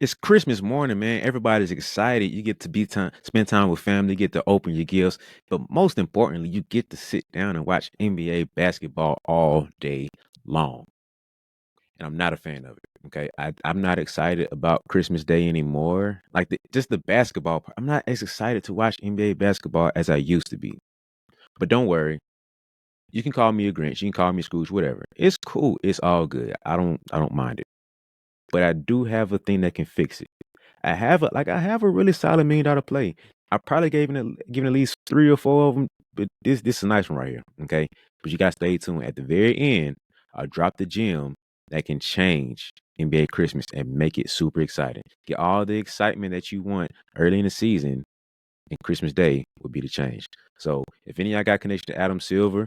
It's Christmas morning, man. Everybody's excited. You get to spend time with family, get to open your gifts, but most importantly, you get to sit down and watch NBA basketball all day long. And I'm not a fan of it. Okay, I'm not excited about Christmas Day anymore. Like just the basketball part. I'm not as excited to watch NBA basketball as I used to be. But don't worry, you can call me a Grinch, you can call me Scrooge, whatever. It's cool. It's all good. I don't mind it. But I do have a thing that can fix it. I have a really solid $1 million play. I probably given at least 3 or 4 of them, but this is a nice one right here. Okay, but you got to stay tuned. At the very end, I'll drop the gem that can change NBA Christmas and make it super exciting. Get all the excitement that you want early in the season, and Christmas Day will be the change. So if any of y'all got connection to Adam Silver,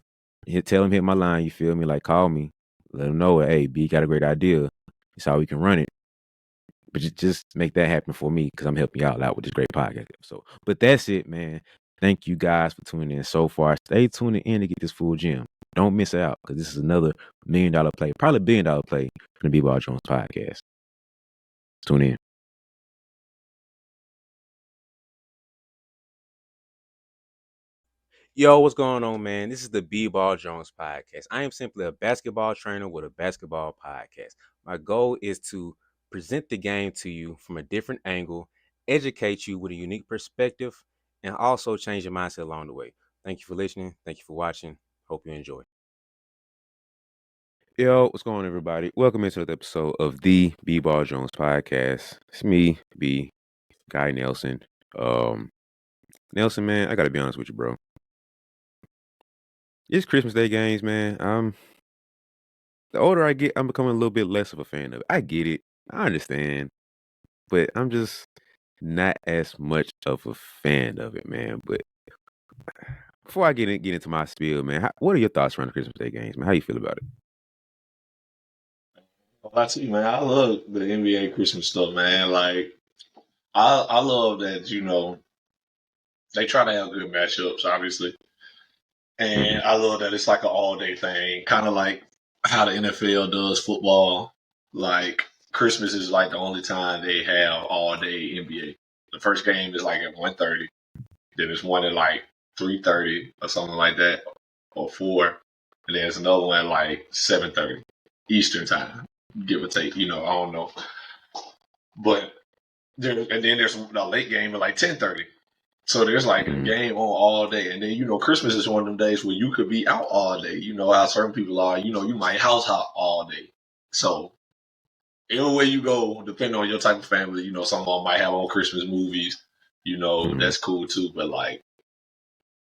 tell him hit my line. You feel me? Like call me, let him know. Hey, B got a great idea. It's how we can run it. But just make that happen for me because I'm helping y'all out with this great podcast episode. But that's it, man. Thank you guys for tuning in so far. Stay tuned in to get this full gem. Don't miss out because this is another $1 million play, probably $1 billion play from the BeBall Jones podcast. Tune in. Yo, what's going on, man? This is the BeBall Jones podcast. I am simply a basketball trainer with a basketball podcast. My goal is to present the game to you from a different angle, educate you with a unique perspective, and also change your mindset along the way. Thank you for listening. Thank you for watching. Hope you enjoy. Yo, what's going on, everybody? Welcome into another episode of the BeBall Jones podcast. It's me, B, Guy Nelson. Um, Nelson, man, I gotta be honest with you, bro. It's Christmas Day games, man. The older I get, I'm becoming a little bit less of a fan of it. I get it. I understand. But I'm just not as much of a fan of it, man. But before I get into my spiel, man, what are your thoughts around the Christmas Day games, man? How you feel about it? Well, I tell you, man, I love the NBA Christmas stuff, man. Like, I love that, they try to have good matchups, obviously. Hmm. And I love that it's like an all day thing, kind of like how the NFL does football. Like, Christmas is like the only time they have all day NBA. The first game is like at 1:30, then there's one at like 3:30 or something like that, or 4. And then there's another one at like 7:30 Eastern time, give or take. I don't know. But and then there's a late game at like 10:30. So there's like a Hmm. game on all day. And then, Christmas is one of them days where you could be out all day. You know how certain people are, you might house hop all day. So anywhere you go, depending on your type of family, some of them might have on Christmas movies. Hmm. That's cool too. But like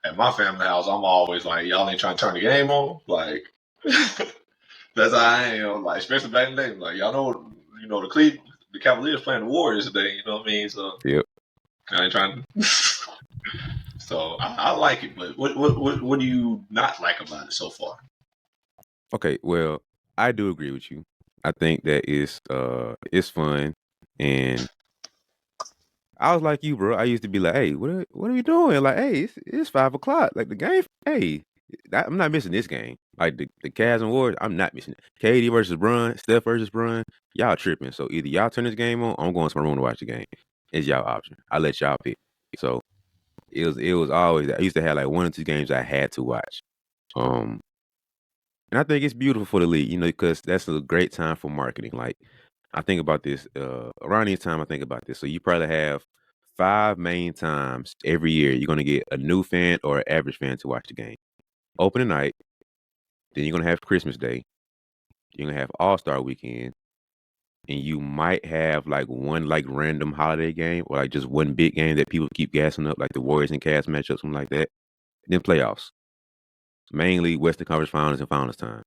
at my family house, I'm always like, y'all ain't trying to turn the game on. Like that's how I am. Like, especially back in the day. Like, y'all know, the Cavaliers playing the Warriors today, you know what I mean? So Yep. I ain't trying to. So I like it, but what do you not like about it so far? Okay. Well, I do agree with you. I think that it's fun, and I was like you, bro. I used to be like, hey, what are we doing? Like, hey, it's 5 o'clock. Like the game. Hey, I'm not missing this game. Like the Cavs and Warriors, I'm not missing it. KD versus Brun, Steph versus Brun. Y'all tripping. So either y'all turn this game on, or I'm going to my room to watch the game. It's y'all option. I let y'all pick. So it was always that. I used to have like 1 or 2 games I had to watch. Um, and I think it's beautiful for the league, because that's a great time for marketing. Like I think about this around this time. I think about this. So you probably have 5 main times every year you're gonna get a new fan or an average fan to watch the game. Opening night, then you're gonna have Christmas Day, you're gonna have All Star Weekend, and you might have like one like random holiday game or like just one big game that people keep gassing up, like the Warriors and Cavs matchup, something like that. Then playoffs, mainly Western Conference Finals and Finals time.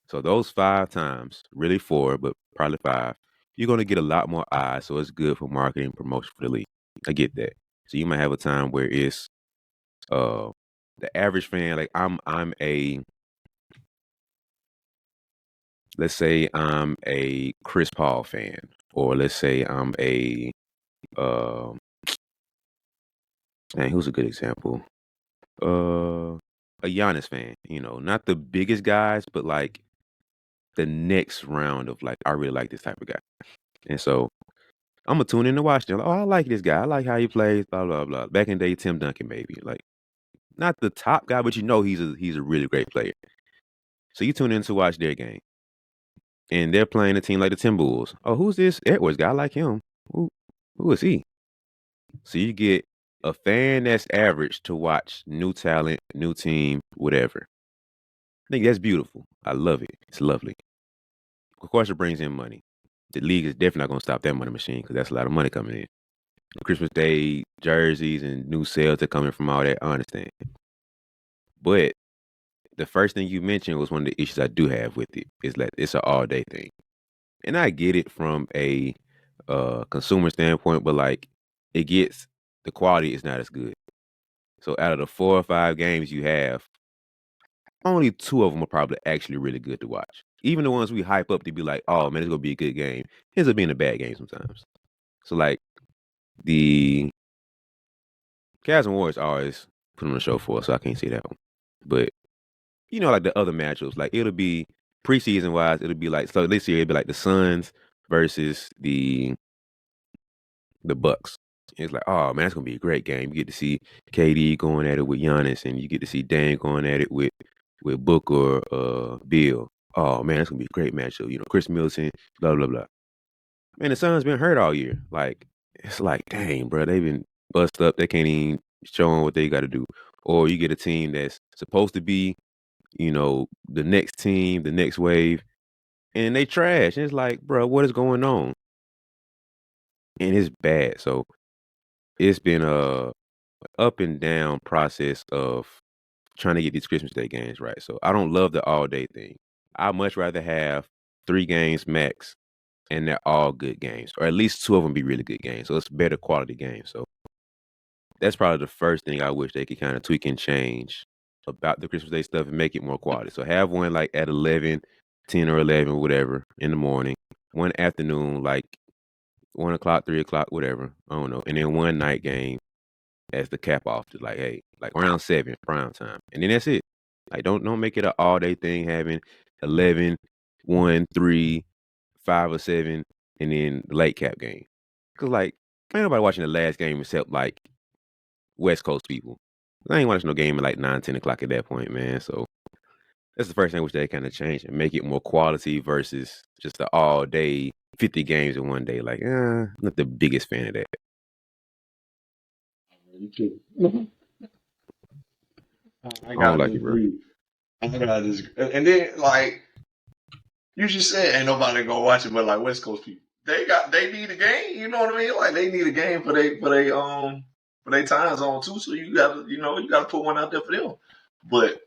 So those 5 times, really 4, but probably 5, you're gonna get a lot more eyes. So it's good for marketing promotion for the league. I get that. So you might have a time where it's uh the average fan, like I'm a let's say I'm a Chris Paul fan, or let's say I'm um man, who's a good example? Uh a Giannis fan, not the biggest guys, but like the next round of like I really like this type of guy. And so I'm gonna tune in to watch them. Like, oh, I like this guy. I like how he plays. Blah blah blah. Back in the day, Tim Duncan, maybe like not the top guy, but he's a really great player. So you tune in to watch their game, and they're playing a team like the Timberwolves. Oh, who's this Edwards guy? I like him. Who who is he? So you get a fan that's average to watch new talent, new team, whatever. I think that's beautiful. I love it. It's lovely. Of course, it brings in money. The league is definitely not going to stop that money machine because that's a lot of money coming in. Christmas Day jerseys and new sales are coming from all that. I understand. But the first thing you mentioned was one of the issues I do have with it is that it's an all day thing. And I get it from a consumer standpoint, but like it gets the quality is not as good. So out of the 4 or 5 games you have, only 2 of them are probably actually really good to watch. Even the ones we hype up to be like, oh man, it's gonna be a good game, ends up being a bad game sometimes. So like the Cavs and Warriors always put on the show for us, so I can't see that one. But like the other matchups, like it'll be preseason wise, it'll be like so this year it'll be like the Suns versus the Bucks. It's like, oh man, it's gonna be a great game. You get to see KD going at it with Giannis, and you get to see Dame going at it with Booker, Bill. Oh man, it's gonna be a great matchup. Chris Middleton, blah blah blah. Man, the Suns been hurt all year. Like it's like, dang, bro, they've been bust up. They can't even show them what they got to do. Or you get a team that's supposed to be, the next team, the next wave, and they trash. And it's like, bro, what is going on? And it's bad. So it's been a up and down process of trying to get these Christmas Day games right. So I don't love the all day thing. I'd much rather have 3 games max and they're all good games, or at least 2 of them be really good games. So it's better quality games. So that's probably the first thing I wish they could kind of tweak and change about the Christmas Day stuff and make it more quality. So have one like at 11, 10 or 11, whatever, in the morning, one afternoon, like 1 o'clock, 3 o'clock, whatever. I don't know. And then one night game as the cap off to like, hey, like around 7, prime time. And then that's it. Like don't make it an all day thing having 11, 1, 3, 5 or 7, and then the late cap game. Cause like ain't nobody watching the last game except like West Coast people. I ain't watching no game at like 9, 10 o'clock at that point, man. So that's the first thing which they kind of change and make it more quality versus just the all day 50 games in one day. Like, not the biggest fan of that. I I don't gotta like it, bro. disagree. I gotta disagree. And then like you just said, ain't nobody gonna watch it but like West Coast people. They need a game. You know what I mean? Like they need a game for they time zone too. So you gotta put one out there for them. But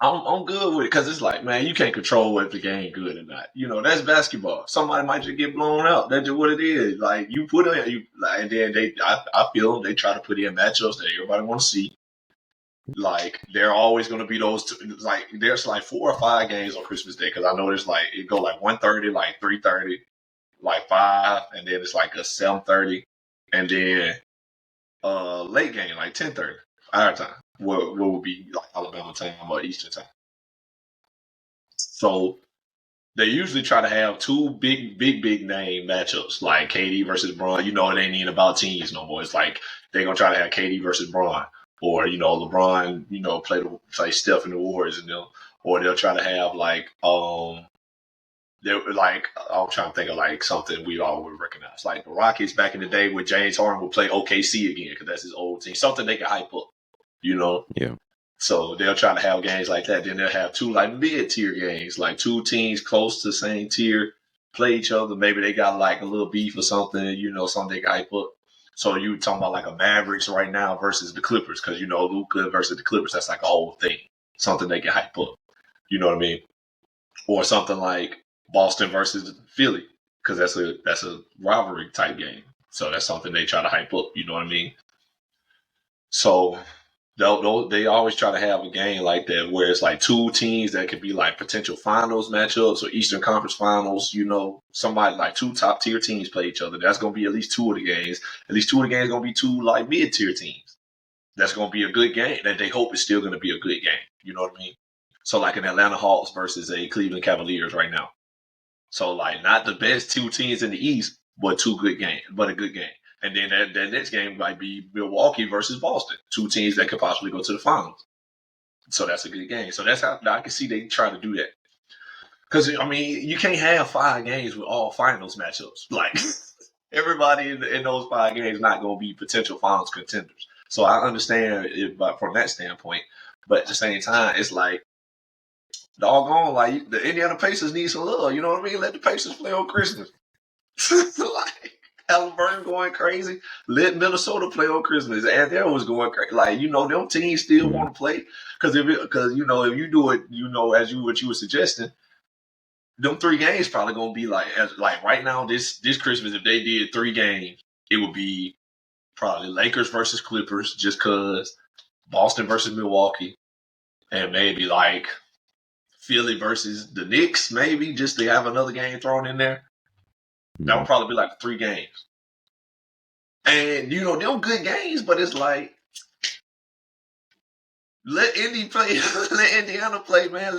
I'm good with it because it's like, man, you can't control if the game good or not. That's basketball. Somebody might just get blown out. That's just what it is. Like you put in, and then I feel they try to put in matchups that everybody want to see. Like there are always going to be those. Like there's like 4 or 5 games on Christmas Day because I know there's like it go like 1:30, like 3:30, like 5, and then it's like a 7:30, and then late game like 10:30 our time. What would be like Alabama time or Eastern time. So they usually try to have 2 big name matchups like KD versus Bron. It ain't even about teams no more. It's like they're gonna try to have KD versus Bron, or LeBron, play Steph in the Warriors, and or they'll try to have like they're like I'm trying to think of like something we all would recognize, like the Rockets back in the day where James Harden would play OKC again because that's his old team. Something they can hype up, Yeah. So they'll try to have games like that. Then they'll have 2 like mid-tier games, like 2 teams close to the same tier play each other. Maybe they got like a little beef or something, something they can hype up. So you talking about like a Mavericks right now versus the Clippers because Luka versus the Clippers, that's like a whole thing, something they can hype up. You know what I mean? Or something like Boston versus Philly because that's a rivalry type game. So that's something they try to hype up. You know what I mean? So they always try to have a game like that where it's like 2 teams that could be like potential finals matchups or Eastern Conference finals. Somebody like 2 top tier teams play each other. That's going to be at least 2 of the games. At least 2 of the games going to be 2 like mid tier teams. That's going to be a good game that they hope is still going to be a good game. You know what I mean? So like an Atlanta Hawks versus a Cleveland Cavaliers right now. So like not the best 2 teams in the East, but a good game. And then that next game might be Milwaukee versus Boston, two teams that could possibly go to the finals. So that's a good game. So that's how I can see they try to do that. Because I mean, you can't have 5 games with all finals matchups. Like everybody in those 5 games not going to be potential finals contenders. So I understand it, but from that standpoint. But at the same time, it's like doggone, like the Indiana Pacers need some love. You know what I mean? Let the Pacers play on Christmas. Like Halliburton going crazy. Let Minnesota play on Christmas. And there was going crazy. Like them teams still want to play because if you do it, what you were suggesting, them 3 games probably gonna be like right now this Christmas. If they did 3 games, it would be probably Lakers versus Clippers, just cause Boston versus Milwaukee, and maybe like Philly versus the Knicks, maybe just to have another game thrown in there. That would probably be like 3 games. And them good games, but it's like let Indy play, let Indiana play, man.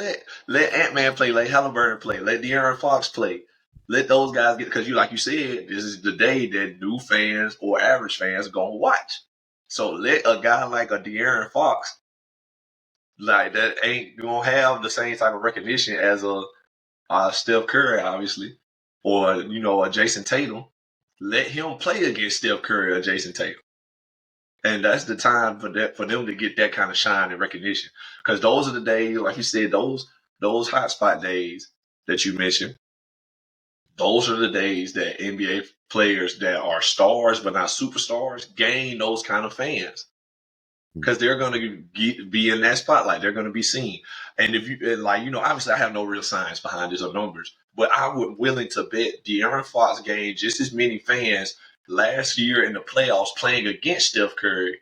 Let Ant-Man play, let Halliburton play, let De'Aaron Fox play. Let those guys get, because like you said, this is the day that new fans or average fans are gonna watch. So let a guy like a De'Aaron Fox, like that ain't gonna have the same type of recognition as a Steph Curry, obviously, or a Jason Tatum. Let him play against Steph Curry or Jason Tatum. And that's the time for them to get that kind of shine and recognition. Because those are the days, like you said, those hotspot days that you mentioned, those are the days that NBA players that are stars but not superstars gain those kind of fans. Because they're going to be in that spotlight. They're going to be seen. And if you, obviously I have no real science behind this or numbers, but I would willing to bet De'Aaron Fox gained just as many fans last year in the playoffs playing against Steph Curry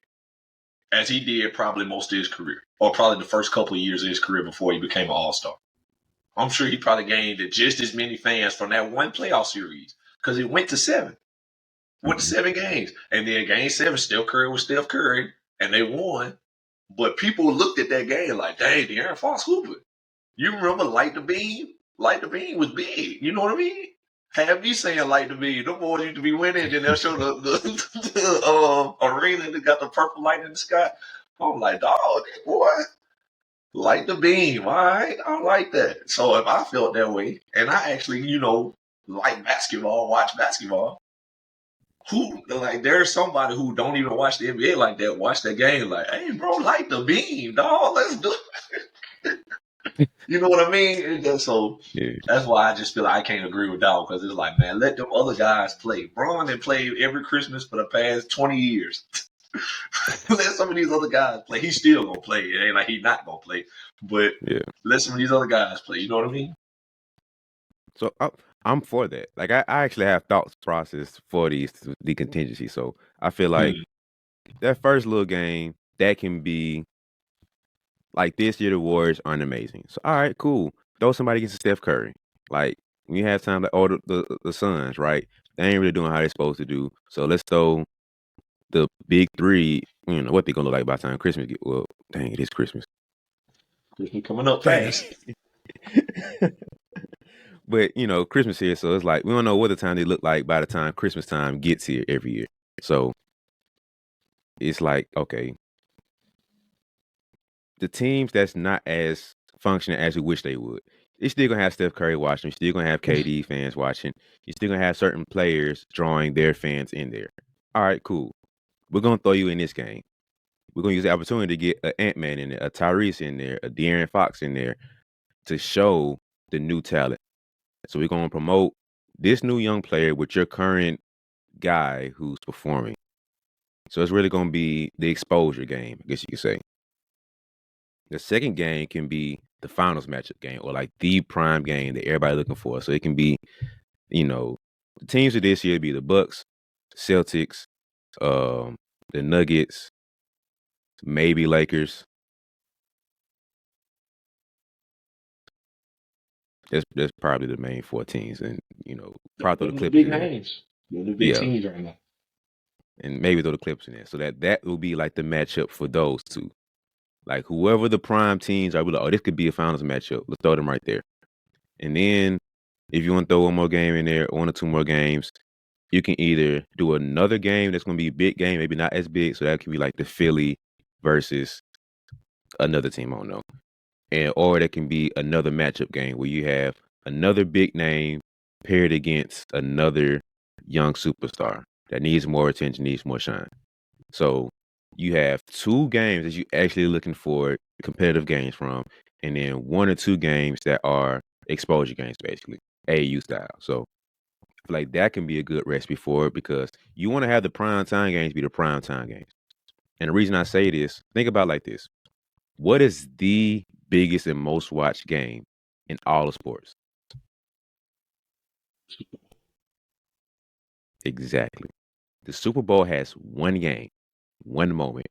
as he did probably most of his career, or probably the first couple of years of his career before he became an all-star. I'm sure he probably gained just as many fans from that one playoff series because he went to 7. Went to 7 games. And then game 7, Steph Curry was Steph Curry, and they won. But people looked at that game like, dang, De'Aaron Fox hooping. You remember Light the Beam? Light the Beam was big. You know what I mean? Have me saying Light the Beam. Them boys used to be winning, then they'll show the arena that got the purple light in the sky. I'm like, dog, boy, Light the Beam. All right, I like that. So if I felt that way, and I actually, like basketball, watch basketball, there's somebody who don't even watch the NBA like that, watch that game like, hey, bro, Light the Beam, dog, let's do it. You know what I mean? So that's why I just feel like I can't agree with Dawg, because it's like, man, let them other guys play. Bron done played every Christmas for the past 20 years. Let some of these other guys play. He's still going to play. It ain't like he's not going to play. But let some of these other guys play. You know what I mean? So I'm for that. Like I actually have thoughts process for the contingency. So I feel like that first little game, that can be like this year the Warriors aren't amazing. So all right, cool. Throw somebody against Steph Curry. Like when you have time like the Suns, right? They ain't really doing how they're supposed to do. So let's throw the big 3, what they gonna look like by the time Christmas get. Well, dang, it is Christmas. Christmas coming up fast. But Christmas here, so it's like we don't know what the time they look like by the time Christmas time gets here every year. So it's like, okay, the teams that's not as functioning as we wish they would, you're still gonna have Steph Curry watching. You're still gonna have KD fans watching. You're still gonna have certain players drawing their fans in there. All right, cool. We're gonna throw you in this game. We're gonna use the opportunity to get an Ant-Man in there, a Tyrese in there, a De'Aaron Fox in there to show the new talent. So we're gonna promote this new young player with your current guy who's performing. So it's really gonna be the exposure game, I guess you could say. The second game can be the finals matchup game, or like the prime game that everybody's looking for. So it can be, the teams of this year be the Bucks, Celtics, the Nuggets, maybe Lakers. That's probably the main 4 teams, and probably the Clippers. Big names, the big teams right now, and maybe throw the Clippers in there. So that will be like the matchup for those 2. Like whoever the prime teams are, we're like, oh, this could be a finals matchup. Let's throw them right there. And then if you want to throw one more game in there, 1 or 2 more games, you can either do another game that's going to be a big game, maybe not as big, so that could be like the Philly versus another team. I don't know, or that can be another matchup game where you have another big name paired against another young superstar that needs more attention, needs more shine. So you have two games that you actually looking for competitive games from, and then one or two games that are exposure games, basically AAU style. So I feel like that can be a good recipe for it because you want to have the prime time games be the prime time games. And the reason I say this, think about it like this: what is the biggest and most watched game in all of sports? Exactly. The Super Bowl has one game, one moment.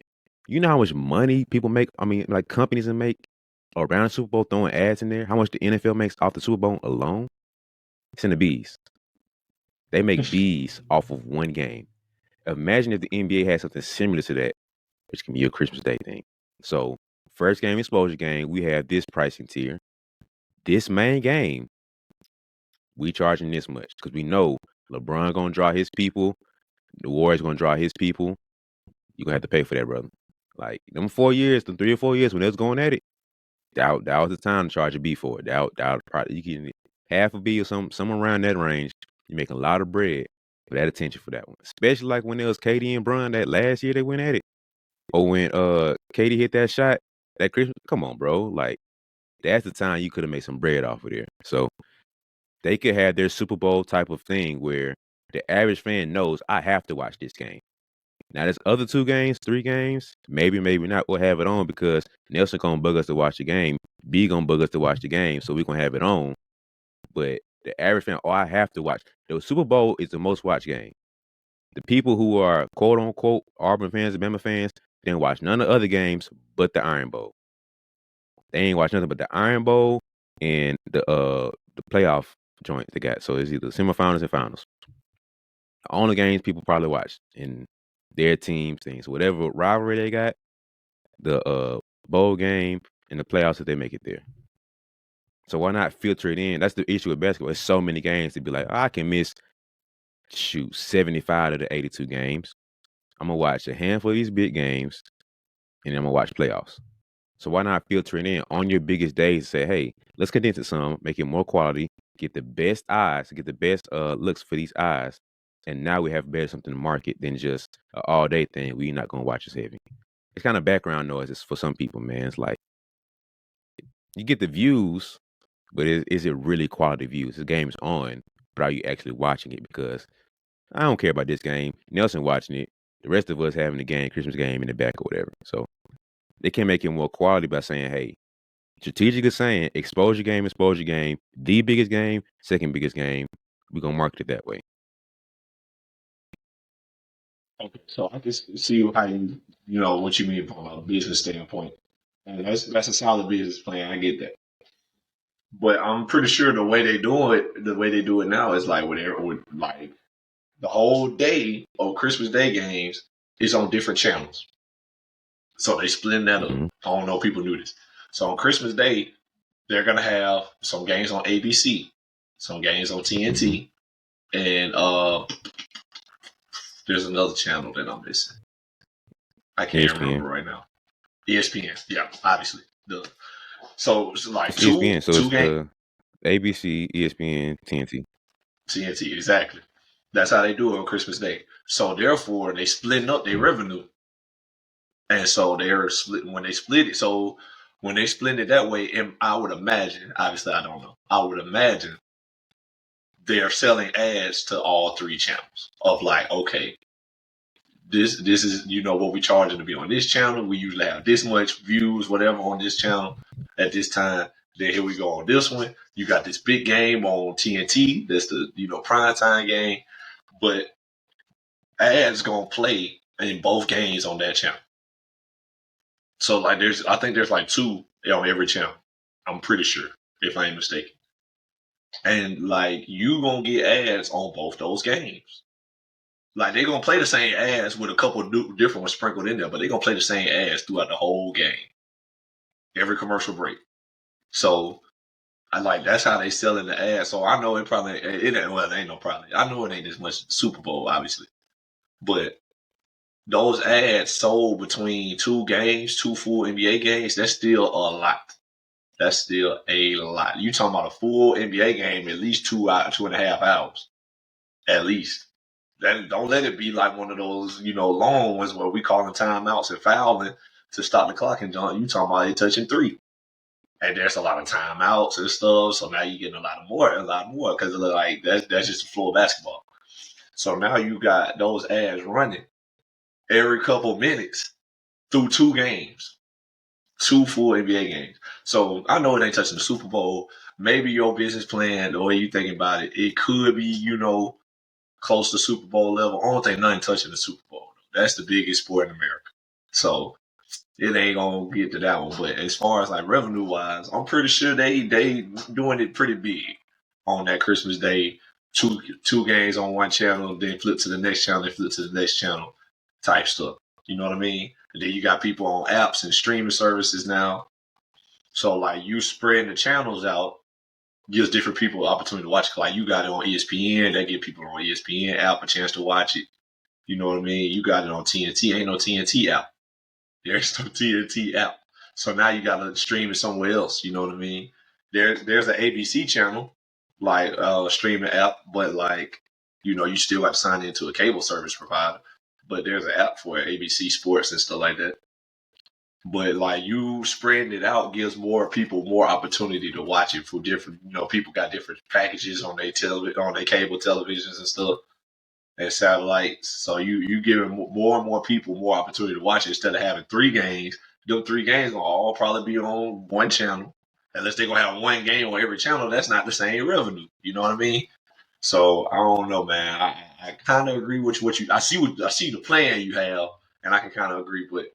You know how much money people make? I mean, like companies and make around the Super Bowl throwing ads in there? How much the NFL makes off the Super Bowl alone? It's in the bees. They make bees off of one game. Imagine if the NBA had something similar to that, which can be a Christmas Day thing. So, first game exposure game, we have this pricing tier. This main game, we charging this much because we know LeBron gonna draw his people, the Warriors gonna draw his people. You gonna have to pay for that, brother. Like them 4 years, them 3 or 4 years when they was going at it, that was the time to charge a B for it. That probably you can half a B or some around that range. You make a lot of bread for that attention for that one. Especially like when it was KD and Bron that last year they went at it. Or when KD hit that shot that Christmas. Come on, bro. Like that's the time you could have made some bread off of there. So they could have their Super Bowl type of thing where the average fan knows I have to watch this game. Now, there's other 2 games, 3 games, maybe not. We'll have it on because Nelson gonna bug us to watch the game. B gonna bug us to watch the game, so we gonna have it on. But the average fan, I have to watch. The Super Bowl is the most watched game. The people who are quote unquote Auburn fans and Bama fans didn't watch none of the other games but the Iron Bowl. They ain't watch nothing but the Iron Bowl and the playoff joint they got. So it's either semifinals and finals. The only games people probably watch in their teams, things, whatever rivalry they got, the bowl game and the playoffs if they make it there. So why not filter it in? That's the issue with basketball. It's so many games to be like, I can miss 75 of the 82 games. I'm gonna watch a handful of these big games and then I'm gonna watch playoffs. So why not filter it in on your biggest days and say, hey, let's condense it some, make it more quality, get the best eyes, get the best looks for these eyes. And now we have better something to market than just an all day thing. We're not gonna watch as heavy. It's kind of background noise for some people, man. It's like you get the views, but is it really quality views? The game's on, but are you actually watching it? Because I don't care about this game. Nelson watching it. The rest of us having the game, Christmas game in the back or whatever. So they can make it more quality by saying, hey, strategically saying exposure game, the biggest game, second biggest game. We're gonna market it that way. Okay, so I can see how you know what you mean from a business standpoint, and that's a solid business plan. I get that, but I'm pretty sure the way they do it now is like with like the whole day of Christmas Day games is on different channels. So they splitting that up. Mm-hmm. I don't know if people knew this. So on Christmas Day, they're gonna have some games on ABC, some games on TNT, and there's another channel that I'm missing. I can't ESPN. remember right now. ESPN, yeah, obviously. So it's like it's ESPN, so two it's games. ABC, ESPN, TNT. TNT, exactly. That's how they do it on Christmas Day. So therefore, they splitting up their revenue, and so they're split when they split it. So when they split it that way, and I would imagine, obviously, I don't know. I would imagine they're selling ads to all 3 channels of like, okay, this is what we charging to be on this channel. We usually have this much views, whatever, on this channel at this time. Then here we go on this one. You got this big game on TNT. That's the prime time game, but ads gonna play in both games on that channel. So like I think there's like 2 on every channel. I'm pretty sure, if I ain't mistaken. And like you gonna get ads on both those games. Like they're gonna play the same ads with a couple of different ones sprinkled in there, but they're gonna play the same ads throughout the whole game. Every commercial break. So I like that's how they selling the ads. So I know it ain't well, it ain't no probably. I know it ain't as much Super Bowl, obviously. But those ads sold between two full NBA games, that's still a lot. That's still a lot. You talking about a full NBA game, at least 2.5 hours. At least. Then don't let it be like one of those, long ones where we calling timeouts and fouling to stop the clock and John, you talking about it touching three. And there's a lot of timeouts and stuff. So now you're getting a lot more because like that's just the floor of basketball. So now you got those ads running every couple minutes through two games, two full NBA games. So I know it ain't touching the Super Bowl. Maybe your business plan, the way you thinking about it, it could be, close to Super Bowl level. I don't think nothing touching the Super Bowl. That's the biggest sport in America. So it ain't gonna get to that one. But as far as like revenue wise, I'm pretty sure they doing it pretty big on that Christmas Day. Two games on one channel, then flip to the next channel, then flip to the next channel type stuff. You know what I mean? And then you got people on apps and streaming services now. So like you spreading the channels out gives different people opportunity to watch it. Like you got it on ESPN, that give people on ESPN app a chance to watch it. You know what I mean? You got it on TNT. Ain't no TNT app. There's no TNT app. So now you got to stream it somewhere else. You know what I mean? There's an ABC channel, like streaming app, but like, you still got to sign into a cable service provider. But there's an app for ABC Sports and stuff like that. But like you spreading it out gives more people more opportunity to watch it for different. People got different packages on their on their cable televisions and stuff and satellites. So you giving more and more people more opportunity to watch it instead of having three games. Them three games gonna all probably be on one channel. Unless they're gonna have one game on every channel, that's not the same revenue. You know what I mean? So I don't know, man. I kind of agree with what you. I see the plan you have, and I can kind of agree. But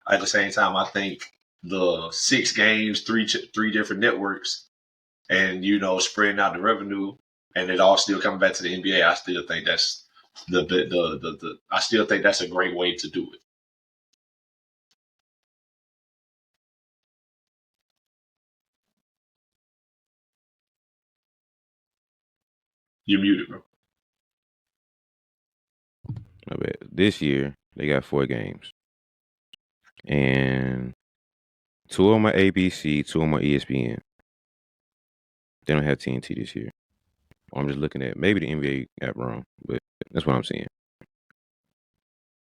at the same time, I think the 6 games, three different networks, and spreading out the revenue, and it all still coming back to the NBA. I still think that's I still think that's a great way to do it. You're muted, bro. I bet this year they got 4 games, and 2 of them are ABC, 2 of them are ESPN. They don't have TNT this year. I'm just looking at maybe the NBA got wrong, but that's what I'm seeing.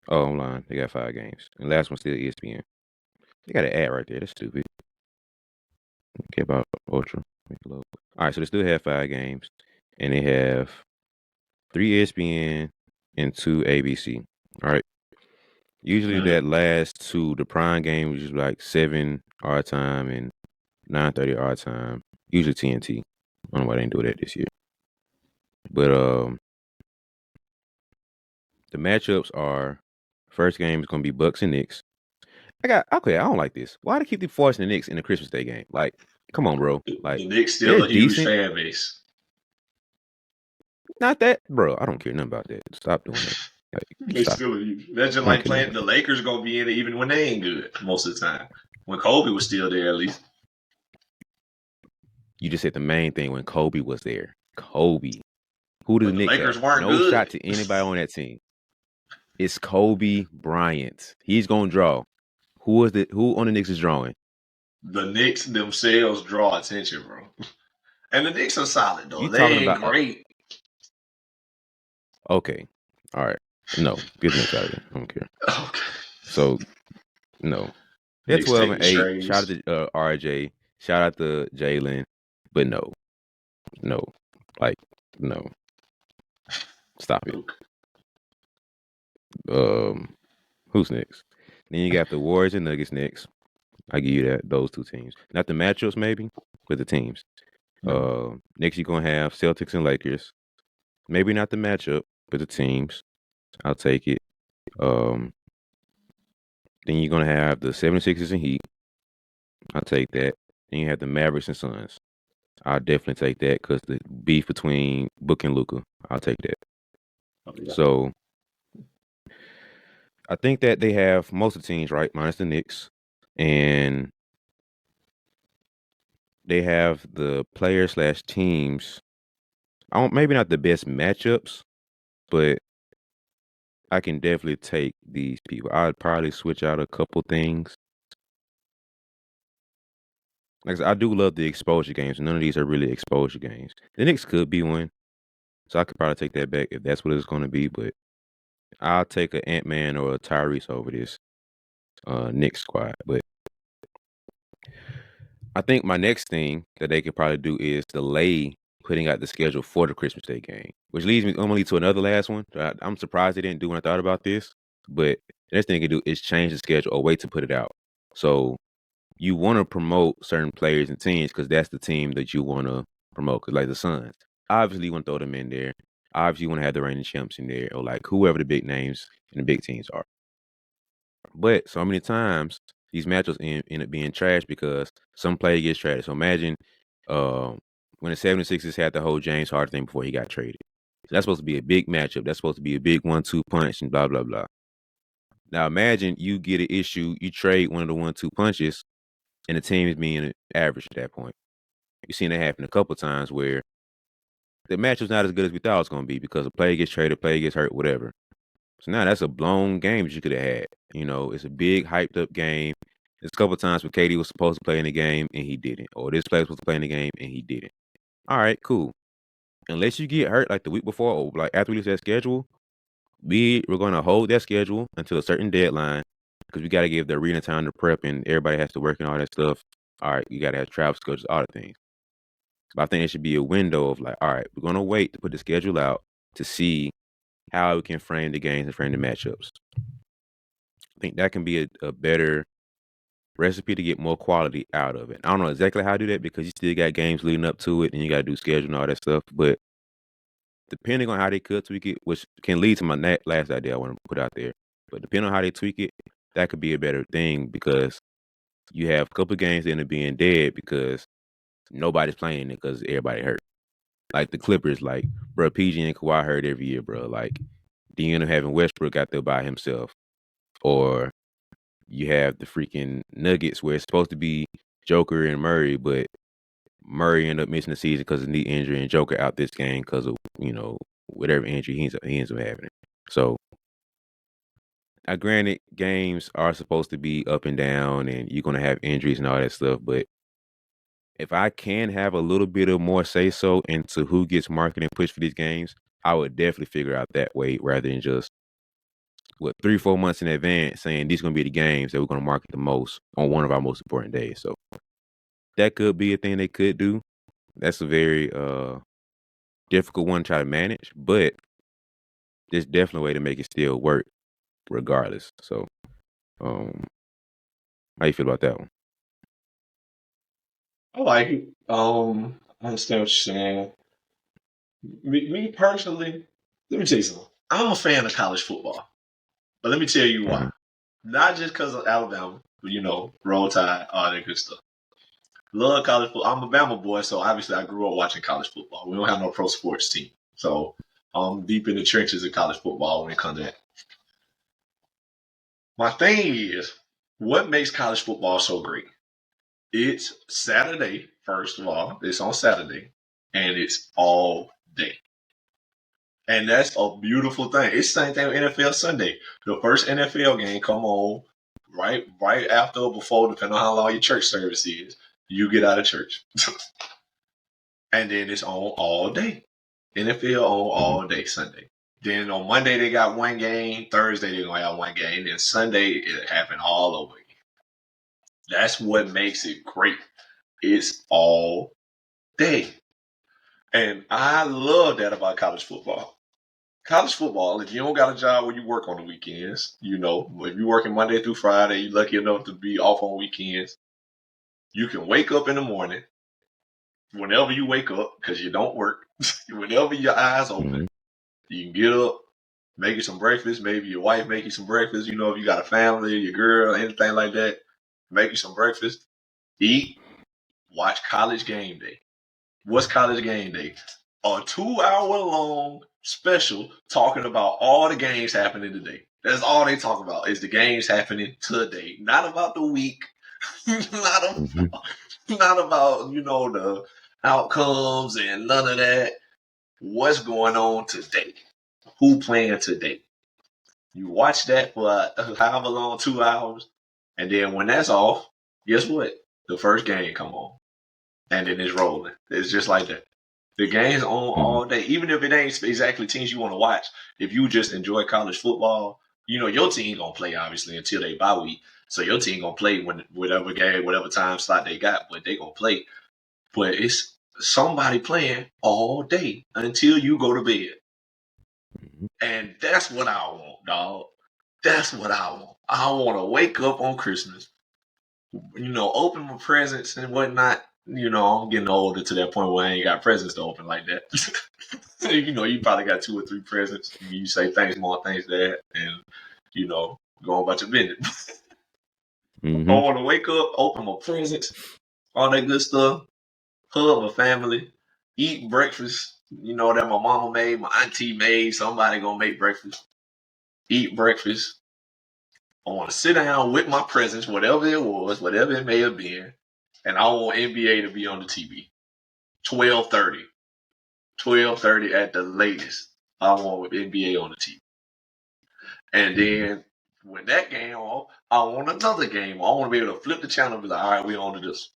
Oh, online they got 5 games, and the last one's still ESPN. They got an ad right there. That's stupid. Okay, about Ultra. All right, so they still have 5 games, and they have 3 ESPN and 2 ABC. All right. Usually that last 2, the prime game was just like 7 our time and 9:30 our time. Usually TNT. I don't know why they didn't do that this year. But the matchups are first game is gonna be Bucks and Knicks. I don't like this. Why do they keep forcing the Knicks in the Christmas Day game? Like, come on, bro. Like, the Knicks still they're a huge decent. fan base. Not that, bro. I don't care nothing about that. Stop doing that. Like, They stop. still a huge. That's just like playing the Lakers gonna be in it even when they ain't good most of the time. When Kobe was still there, at least. You just said the main thing when Kobe was there. Kobe. Who did the Knicks Lakers have? weren't No good. shot to anybody on that team. It's Kobe Bryant. He's gonna draw. Who on the Knicks is drawing? The Knicks themselves draw attention, bro. And the Knicks are solid though. You They talking ain't about great. okay. All right. No, get the Knicks out of here. I don't care. Okay. So no. They're Knicks 12 and 8. trades. Shout out to RJ. Shout out to Jalen. But no. No. Like, no. Stop it. Okay. Who's next? Then you got the Warriors and Nuggets next. I give you that, those 2 teams. Not the matchups, maybe, but the teams. Next you're gonna have Celtics and Lakers. Maybe not the matchup, but the teams. I'll take it. Then you're gonna have the 76ers and Heat. I'll take that. Then you have the Mavericks and Suns. I'll definitely take that because the beef between Book and Luka. I'll take that. Yeah. So I think that they have most of the teams right, minus the Knicks. And they have the player/teams. I don't, maybe not the best matchups, but I can definitely take these people. I'd probably switch out a couple things. Like I said, I do love the exposure games. None of these are really exposure games. The Knicks could be one, so I could probably take that back if that's what it's going to be. But I'll take an Ant-Man or a Tyrese over this Knicks squad. But I think my next thing that they could probably do is delay putting out the schedule for the Christmas Day game, which leads me only to another last one. I'm surprised they didn't do when I thought about this. But the next thing they can do is change the schedule or wait to put it out. So you want to promote certain players and teams because that's the team that you want to promote. Cause like the Suns, obviously you want to throw them in there. Obviously you want to have the reigning champs in there or like whoever the big names and the big teams are. But so many times these matchups end up being trash because some player gets traded. So imagine when the 76ers had the whole James Harden thing before he got traded. So that's supposed to be a big matchup. That's supposed to be a big 1-2 punch and blah, blah, blah. Now imagine you get an issue, you trade one of the 1-2 punches, and the team is being average at that point. You've seen that happen a couple times where the matchup's not as good as we thought it was going to be because a player gets traded, a player gets hurt, whatever. So now that's a blown game that you could have had. You know, it's a big, hyped up game. There's a couple times where KD was supposed to play in the game and he didn't. Or this player was supposed to play in the game and he didn't. All right, cool. Unless you get hurt like the week before or like after we release that schedule, we're going to hold that schedule until a certain deadline because we got to give the arena time to prep and everybody has to work and all that stuff. All right, you got to have travel schedules, all the things. But I think it should be a window of like, all right, we're going to wait to put the schedule out to see how we can frame the games and frame the matchups. I think that can be a better recipe to get more quality out of it. I don't know exactly how to do that because you still got games leading up to it and you got to do schedule and all that stuff. But depending on how they could tweak it, which can lead to my last idea I want to put out there. But depending on how they tweak it, that could be a better thing because you have a couple of games that end up being dead because nobody's playing it because everybody hurt. Like the Clippers, like, bro, PG and Kawhi hurt every year, bro. Like, do you end up having Westbrook out there by himself? Or you have the freaking Nuggets where it's supposed to be Joker and Murray, but Murray ended up missing the season because of knee injury and Joker out this game because of, you know, whatever injury he ends up having. So, granted, games are supposed to be up and down and you're going to have injuries and all that stuff, but if I can have a little bit of more say-so into who gets marketed and pushed for these games, I would definitely figure out that way rather than just 3-4 months in advance saying these are going to be the games that we're going to market the most on one of our most important days. So that could be a thing they could do. That's a very difficult one to try to manage, but there's definitely a way to make it still work regardless. So how you feel about that one? I like it. I understand what you're saying. Me personally, let me tell you something. I'm a fan of college football, but let me tell you why. Not just because of Alabama, but you know, Roll Tide, all that good stuff. Love college football. I'm a Bama boy, so obviously I grew up watching college football. We don't have no pro sports team, so I'm deep in the trenches of college football when it comes to that. My thing is, what makes college football so great? It's Saturday, first of all. It's on Saturday, and it's all day. And that's a beautiful thing. It's the same thing with NFL Sunday. The first NFL game come on right after or before, depending on how long your church service is. You get out of church. And then it's on all day. NFL on all day Sunday. Then on Monday they got one game. Thursday they're gonna have one game. Then Sunday it happened all over again. That's what makes it great. It's all day. And I love that about college football. College football, if you don't got a job where you work on the weekends, you know, if you're working Monday through Friday, you're lucky enough to be off on weekends, you can wake up in the morning, whenever you wake up, because you don't work, whenever your eyes open, you can get up, make you some breakfast, maybe your wife make you some breakfast, you know, if you got a family, your girl, anything like that, make you some breakfast, eat, watch College Game Day. What's College Game Day? A 2-hour-long special talking about all the games happening today. That's all they talk about is the games happening today, not about the week, not about, Not about, the outcomes and none of that. What's going on today? Who playing today? You watch that for however long, 2 hours, and then when that's off, guess what? The first game come on, and then it's rolling. It's just like that. The game's on all day, even if it ain't exactly teams you want to watch. If you just enjoy college football, your team gonna play obviously until they bye week. So your team gonna play when whatever game, whatever time slot they got, but they gonna play. But it's somebody playing all day until you go to bed. And that's what I want, dog. That's what I want. I want to wake up on Christmas, open my presents and whatnot. I'm getting older to that point where I ain't got presents to open like that. You probably got 2 or 3 presents. You say thanks, mom, thanks, dad, and, go on about your business. I want to wake up, open my presents, all that good stuff, hug my family, eat breakfast, that my mama made, my auntie made, somebody gonna make breakfast, eat breakfast. I want to sit down with my presents, whatever it was, whatever it may have been, and I want NBA to be on the TV. 12:30. 12:30 at the latest. I want NBA on the TV. And then when that game off, I want another game. I want to be able to flip the channel and be like, all right, we on to this.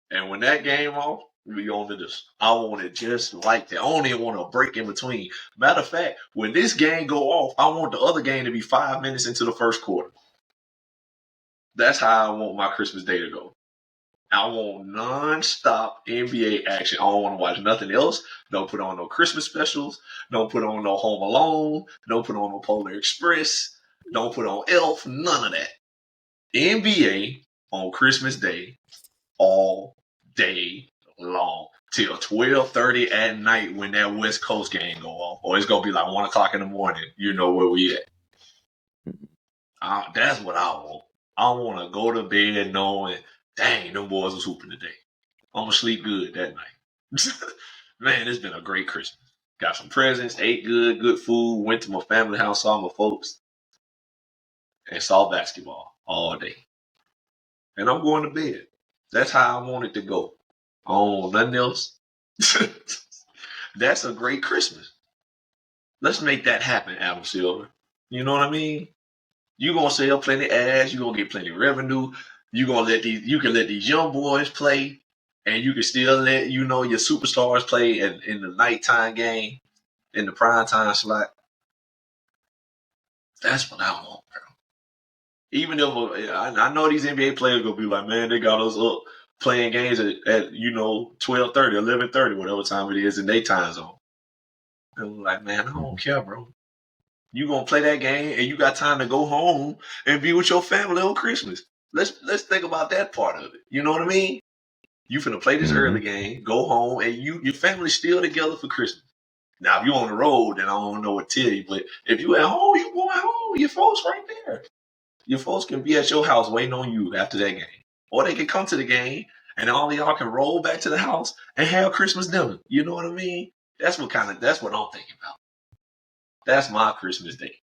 And when that game off, we on to this. I want it just like that. I don't even want a break in between. Matter of fact, when this game go off, I want the other game to be 5 minutes into the first quarter. That's how I want my Christmas day to go. I want non-stop NBA action. I don't want to watch nothing else. Don't put on no Christmas specials. Don't put on no Home Alone. Don't put on no Polar Express. Don't put on Elf. None of that. NBA on Christmas Day all day long till 12:30 at night when that West Coast game go off. Or it's going to be like 1 o'clock in the morning. You know where we at. That's what I want. I want to go to bed knowing, dang, them boys was hooping today. I'm going to sleep good that night. Man, it's been a great Christmas. Got some presents, ate good food, went to my family house, saw my folks, and saw basketball all day. And I'm going to bed. That's how I want it to go. I don't want nothing else. That's a great Christmas. Let's make that happen, Adam Silver. You know what I mean? You're going to sell plenty of ads. You're going to get plenty of revenue. You can let these young boys play, and you can still let, your superstars play in the nighttime game, in the primetime slot. That's what I want, bro. Even if I know these NBA players going to be like, man, they got us up playing games at 12:30, 11:30, whatever time it is in their time zone. And I'm like, man, I don't care, bro. You gonna play that game and you got time to go home and be with your family on Christmas. Let's think about that part of it. You know what I mean? You finna play this early game, go home, and your family's still together for Christmas. Now, if you're on the road, then I don't know what to tell you. But if you at home, you going home. Your folks right there. Your folks can be at your house waiting on you after that game. Or they can come to the game and all of y'all can roll back to the house and have Christmas dinner. You know what I mean? That's what I'm thinking about. That's my Christmas day.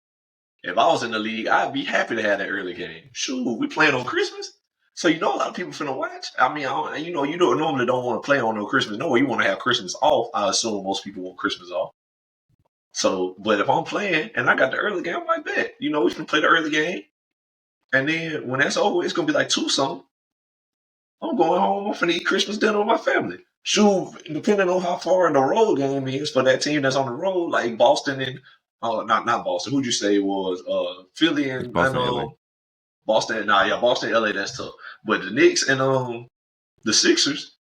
If I was in the league, I'd be happy to have that early game. Shoot, we playing on Christmas. So a lot of people finna watch. I mean, you normally don't want to play on no Christmas. No, you want to have Christmas off. I assume most people want Christmas off. So, but if I'm playing and I got the early game, I'm like, bet. We can play the early game. And then when that's over, it's going to be like 2-something. I'm going home. I'm finna eat Christmas dinner with my family. Shoot, depending on how far the road game is for that team that's on the road, like Boston and not Boston. Who'd you say it was? Philly and Boston, LA. Boston. Boston, LA. That's tough. But the Knicks and the Sixers,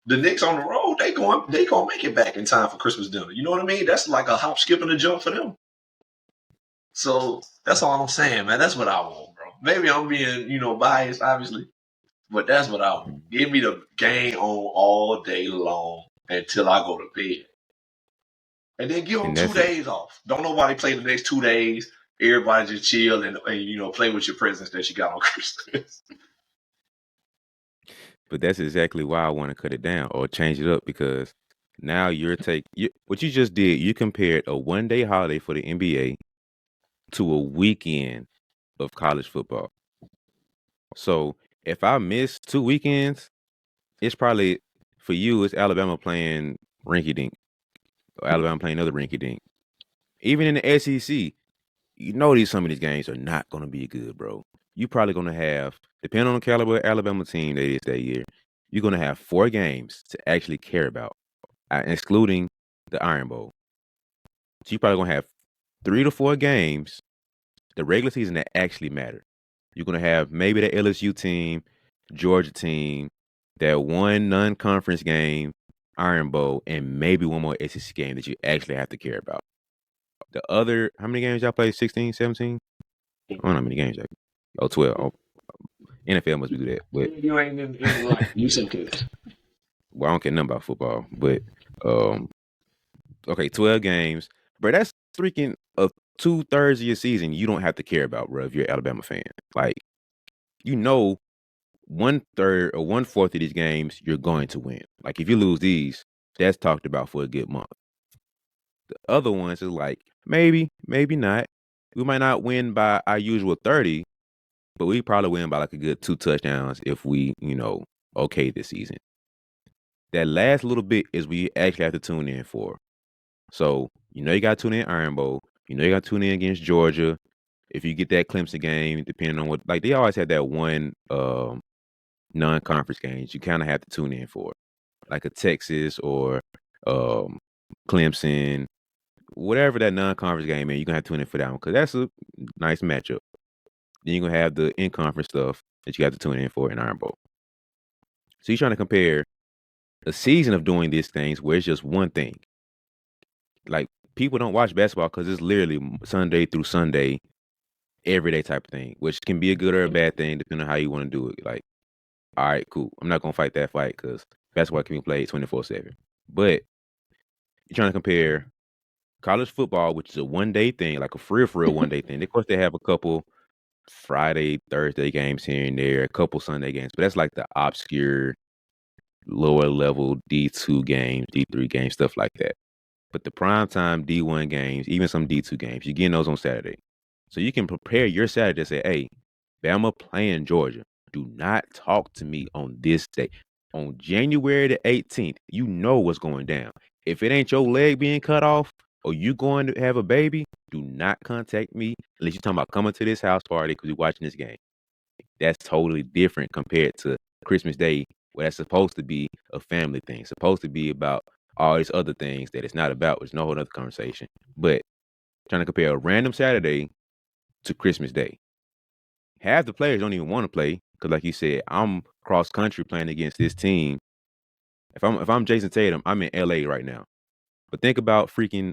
the Knicks on the road, they gonna make it back in time for Christmas dinner. You know what I mean? That's like a hop, skip, and a jump for them. So that's all I'm saying, man. That's what I want, bro. Maybe I'm being biased, obviously, but that's what I want. Give me the game on all day long until I go to bed. And then give them 2 days off. Don't nobody play the next 2 days. Everybody just chill and play with your presents that you got on Christmas. But that's exactly why I want to cut it down or change it up, because now what you just did, you compared a 1-day holiday for the NBA to a weekend of college football. So if I miss 2 weekends it's probably for you. It's Alabama playing rinky dink, or Hmm. Alabama playing another rinky dink. Even in the SEC, you know these some of these games are not going to be good, bro. You probably going to have, depending on the caliber of Alabama team that is that year, you're going to have 4 games to actually care about, excluding the Iron Bowl. So you probably going to have 3 to 4 games, the regular season that actually matter. You're going to have maybe the LSU team, Georgia team, that one non-conference game, Iron Bowl, and maybe one more SEC game that you actually have to care about. The other, how many games y'all play? 16, 17? I don't know how many games y'all. Oh, 12. Oh, NFL must do that. But You ain't in like you said this. well, I don't care nothing about football. But um, okay, 12 games. Bro, that's freaking 2/3 of your season you don't have to care about, bro, if you're an Alabama fan. Like, you know 1/3 or 1/4 of these games you're going to win. Like if you lose these, that's talked about for a good month. The other ones is like maybe, maybe not. We might not win by our usual 30, but we probably win by like a good 2 touchdowns if we, okay this season. That last little bit is we actually have to tune in for. So, you got to tune in Iron Bowl. You got to tune in against Georgia. If you get that Clemson game, depending on what, like they always have that one non-conference games you kind of have to tune in for, like a Texas or um, Clemson, whatever that non-conference game is. You're gonna have to tune in for that one because that's a nice matchup. Then you're gonna have the in-conference stuff that you have to tune in for in Iron Bowl. So you're trying to compare a season of doing these things where it's just one thing. Like people don't watch basketball because it's literally Sunday through Sunday, everyday type of thing, which can be a good or a bad thing depending on how you want to do it. Like, all right, cool. I'm not gonna fight that fight because basketball can be played 24/7. But you're trying to compare college football, which is a one-day thing, like a for real one-day thing. Of course, they have a couple Friday, Thursday games here and there, a couple Sunday games, but that's like the obscure lower level D2 games, D3 games, stuff like that. But the primetime D1 games, even some D2 games, you're getting those on Saturday. So you can prepare your Saturday to say, hey, Bama playing Georgia. Do not talk to me on this day. On January the 18th, you know what's going down. If it ain't your leg being cut off or you going to have a baby, do not contact me unless you're talking about coming to this house party because you're watching this game. That's totally different compared to Christmas Day, where that's supposed to be a family thing, supposed to be about all these other things that it's not about, which is no whole other conversation. But trying to compare a random Saturday to Christmas Day. Half the players don't even want to play because, like you said, I'm cross country playing against this team. If I'm Jason Tatum, I'm in LA right now. But think about freaking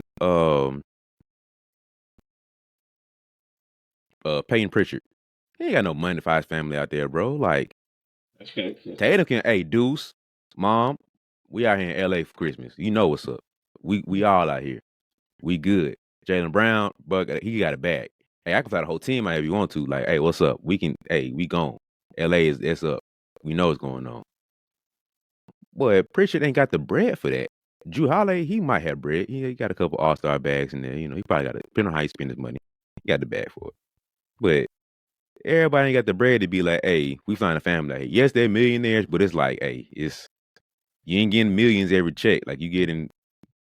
Peyton Pritchard. He ain't got no money for his family out there, bro. Like Okay. Tatum can, hey, Deuce, Mom, we out here in LA for Christmas. You know what's up. We all out here. We good. Jalen Brown, but he got a bag. Hey, I can fly the whole team out if you want to. Like, hey, what's up? We gone. LA is it's up. We know what's going on. Boy, Pritchard ain't got the bread for that. Drew Holiday, he might have bread. He got a couple all-star bags in there. He probably got it. Depending on how he spend his money. He got the bag for it. But everybody ain't got the bread to be like, hey, we find a family. Like, yes, they're millionaires, but it's like, hey, you ain't getting millions every check. Like you getting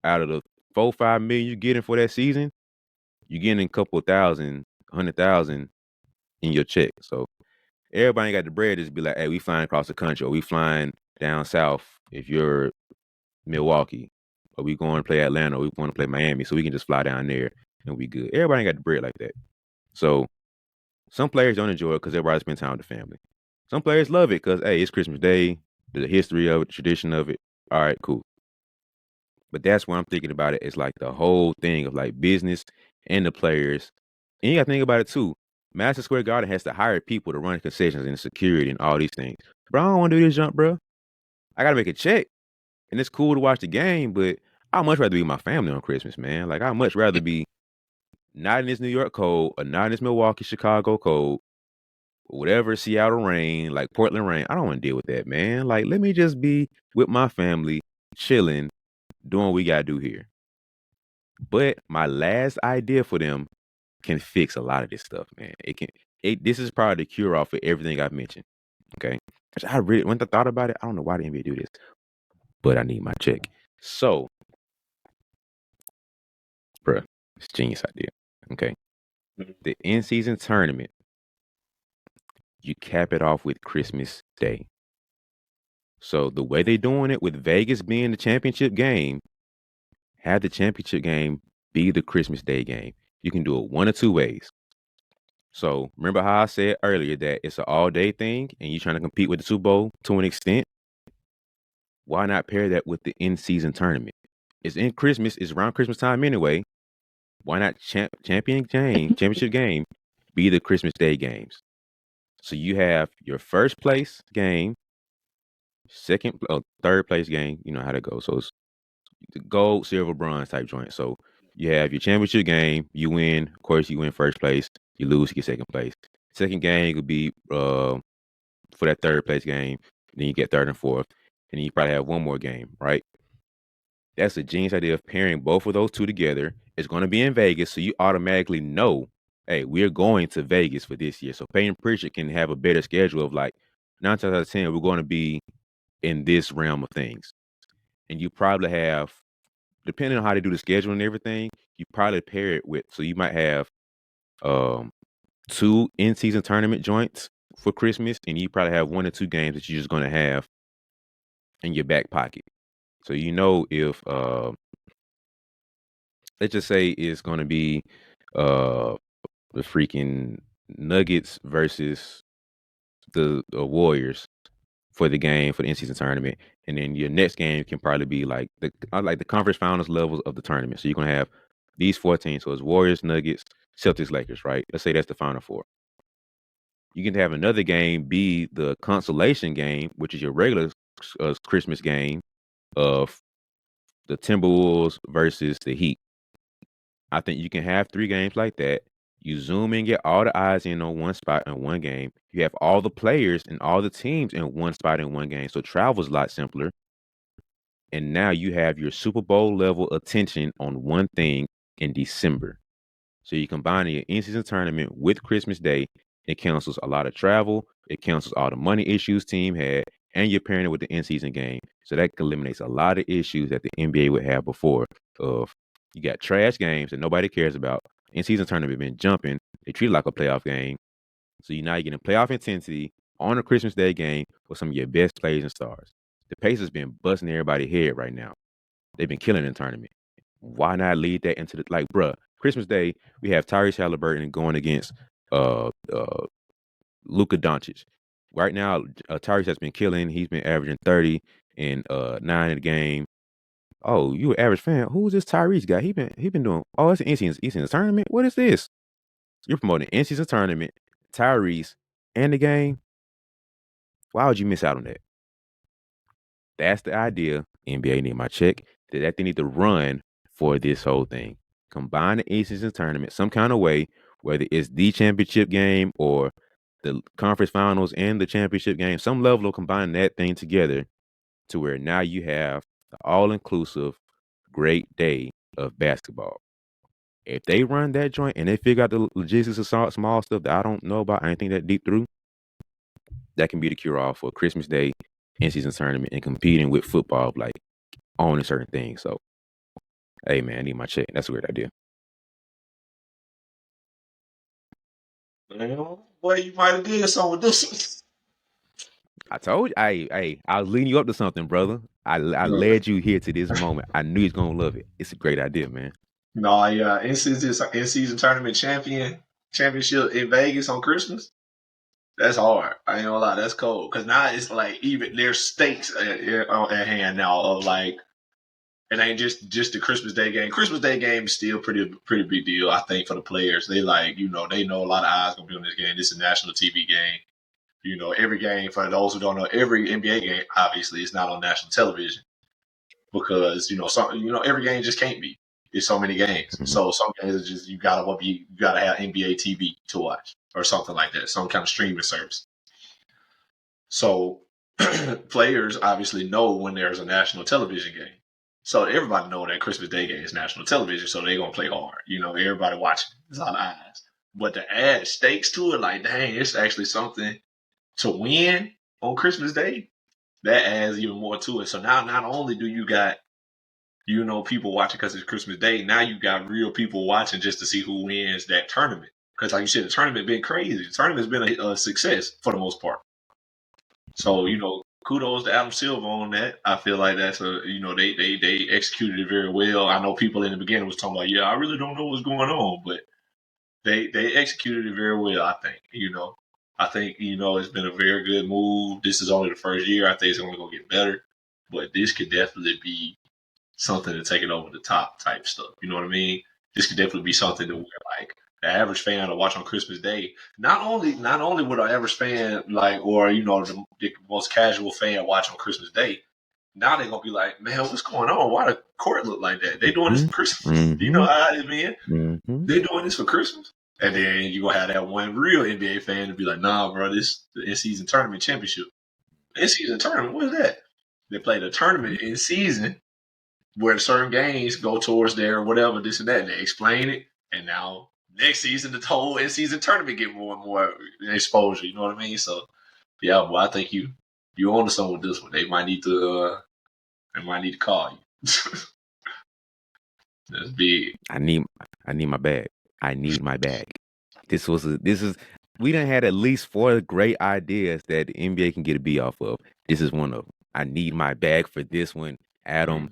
out of the 4-5 million you getting for that season, you getting a couple thousand, 100,000 in your check. So everybody ain't got the bread to just be like, hey, we flying across the country or we flying down south if you're Milwaukee, or we going to play Atlanta, or we want to play Miami, so we can just fly down there and we good. Everybody ain't got the bread like that. So some players don't enjoy it because everybody spend time with the family. Some players love it because, hey, it's Christmas Day, the history of it, the tradition of it. All right, cool. But that's what I'm thinking about it. It's like the whole thing of like business and the players. And you got to think about it too. Madison Square Garden has to hire people to run concessions and security and all these things. Bro, I don't want to do this jump, bro. I got to make a check. And it's cool to watch the game, but I'd much rather be with my family on Christmas, man. Like, I'd much rather be not in this New York cold or not in this Milwaukee, Chicago cold, or whatever, Seattle rain, like Portland rain. I don't want to deal with that, man. Like, let me just be with my family, chilling, doing what we got to do here. But my last idea for them can fix a lot of this stuff, man. This is probably the cure all for everything I've mentioned. Okay. Which I really, when I thought about it, I don't know why the NBA do this, but I need my check. So, bruh, it's a genius idea. Okay. The in-season tournament, you cap it off with Christmas Day. So the way they doing it with Vegas being the championship game, have the championship game be the Christmas Day game. You can do it one or two ways. So remember how I said earlier that it's an all-day thing and you're trying to compete with the Super Bowl to an extent? Why not pair that with the in-season tournament? It's in Christmas, it's around Christmas time anyway. Why not championship game be the Christmas Day games? So you have your first place game, third place game. You know how to go. So it's the gold, silver, bronze type joint. So you have your championship game. You win. Of course, you win first place. You lose, you get second place. Second game could be for that third place game. Then you get third and fourth. And then you probably have one more game, right? That's a genius idea of pairing both of those two together. It's going to be in Vegas, so you automatically know, hey, we're going to Vegas for this year. So Peyton Pritchard can have a better schedule of like 9 times out of 10, we're going to be in this realm of things. And you probably have, depending on how they do the schedule and everything, you probably pair it with, so you might have um, two in-season tournament joints for Christmas, and you probably have one or two games that you're just going to have in your back pocket. So you know if let's just say it's going to be uh the freaking Nuggets versus the Warriors for the game for the in-season tournament, and then your next game can probably be like the conference finals levels of the tournament. So you're gonna have these 14. So it's Warriors, Nuggets, Celtics, Lakers, right? Let's say that's the final four. You can have another game be the consolation game, which is your regular Christmas game of the Timberwolves versus the Heat. I think you can have three games like that. You zoom in, get all the eyes in on one spot in one game. You have all the players and all the teams in one spot in one game. So travel's a lot simpler. And now you have your Super Bowl level attention on one thing in December. So you combine your in-season tournament with Christmas Day, it cancels a lot of travel, it cancels all the money issues team had, and you're pairing it with the in-season game. So that eliminates a lot of issues that the NBA would have before of you got trash games that nobody cares about. In-season tournament been jumping. They treat it like a playoff game. So you're getting playoff intensity on a Christmas Day game with some of your best players and stars. The Pacers been busting everybody's head right now. They've been killing in the tournament. Why not lead that into the like, bruh? Christmas Day, we have Tyrese Halliburton going against Luka Doncic. Right now, Tyrese has been killing. He's been averaging 30 and 9 in the game. Oh, you an average fan? Who's this Tyrese guy? He been doing. Oh, it's an in-season tournament. What is this? You're promoting in-season tournament, Tyrese, and the game. Why would you miss out on that? That's the idea. NBA need my check. That they need to run for this whole thing. Combine the in-season tournament some kind of way, whether it's the championship game or the conference finals and the championship game, some level of combining that thing together to where now you have the all-inclusive great day of basketball. If they run that joint and they figure out the logistics of small stuff that I don't know about, I ain't think that deep through, that can be the cure-all for Christmas Day in-season tournament and competing with football, like owning certain things. So, hey man, I need my check. That's a weird idea. Boy, you might have did something with this. I told you, I was leading you up to something, brother. I led you here to this moment. I knew he's gonna love it. It's a great idea, man. No, yeah, in-season tournament championship in Vegas on Christmas. That's hard. I ain't gonna lie, that's cold. Cause now it's like even there's stakes at hand now of like it ain't just the Christmas Day game. Christmas Day game is still pretty big deal, I think, for the players. They like, they know a lot of eyes gonna be on this game. This is a national TV game. Every game, for those who don't know, every NBA game obviously is not on national television because every game just can't be. There's so many games. Mm-hmm. So some games are just you gotta have NBA TV to watch or something like that, some kind of streaming service. So players obviously know when there's a national television game. So everybody know that Christmas Day game is national television, so they're gonna play hard. Everybody watching. There's a lot of eyes. But to add stakes to it, like, dang, it's actually something to win. on Christmas Day, that adds even more to it. So now, not only do you got people watching because it's Christmas Day, now you got real people watching just to see who wins that tournament. Because, like you said, the tournament been crazy. The tournament's been a success for the most part. So kudos to Adam Silver on that. I feel like that's they executed it very well. I know people in the beginning was talking about, yeah, I really don't know what's going on, but they executed it very well. I think it's been a very good move. This is only the first year. I think it's only gonna get better, but this could definitely be something to take it over the top type stuff. You know what I mean? This could definitely be something to where like the average fan will watch on Christmas Day. Not only would an average fan or the most casual fan watch on Christmas Day. Now they're gonna be like, man, what's going on? Why the court look like that? They doing this for Christmas. You know Mm-hmm. how it is, man. Mm-hmm. They doing this for Christmas. And then you gonna have that one real NBA fan to be like, nah, bro, this the in season tournament championship. In season tournament, what is that? They play the tournament in season where certain games go towards their whatever, this and that, and they explain it. And now next season, the whole in season tournament get more and more exposure. You know what I mean? So yeah, well, I think you on to something with this one. They might need to call you. That's big. I need my bag. I need my bag. This is we done had at least 4 great ideas that the NBA can get a B off of. This is one of them. I need my bag for this one. Adam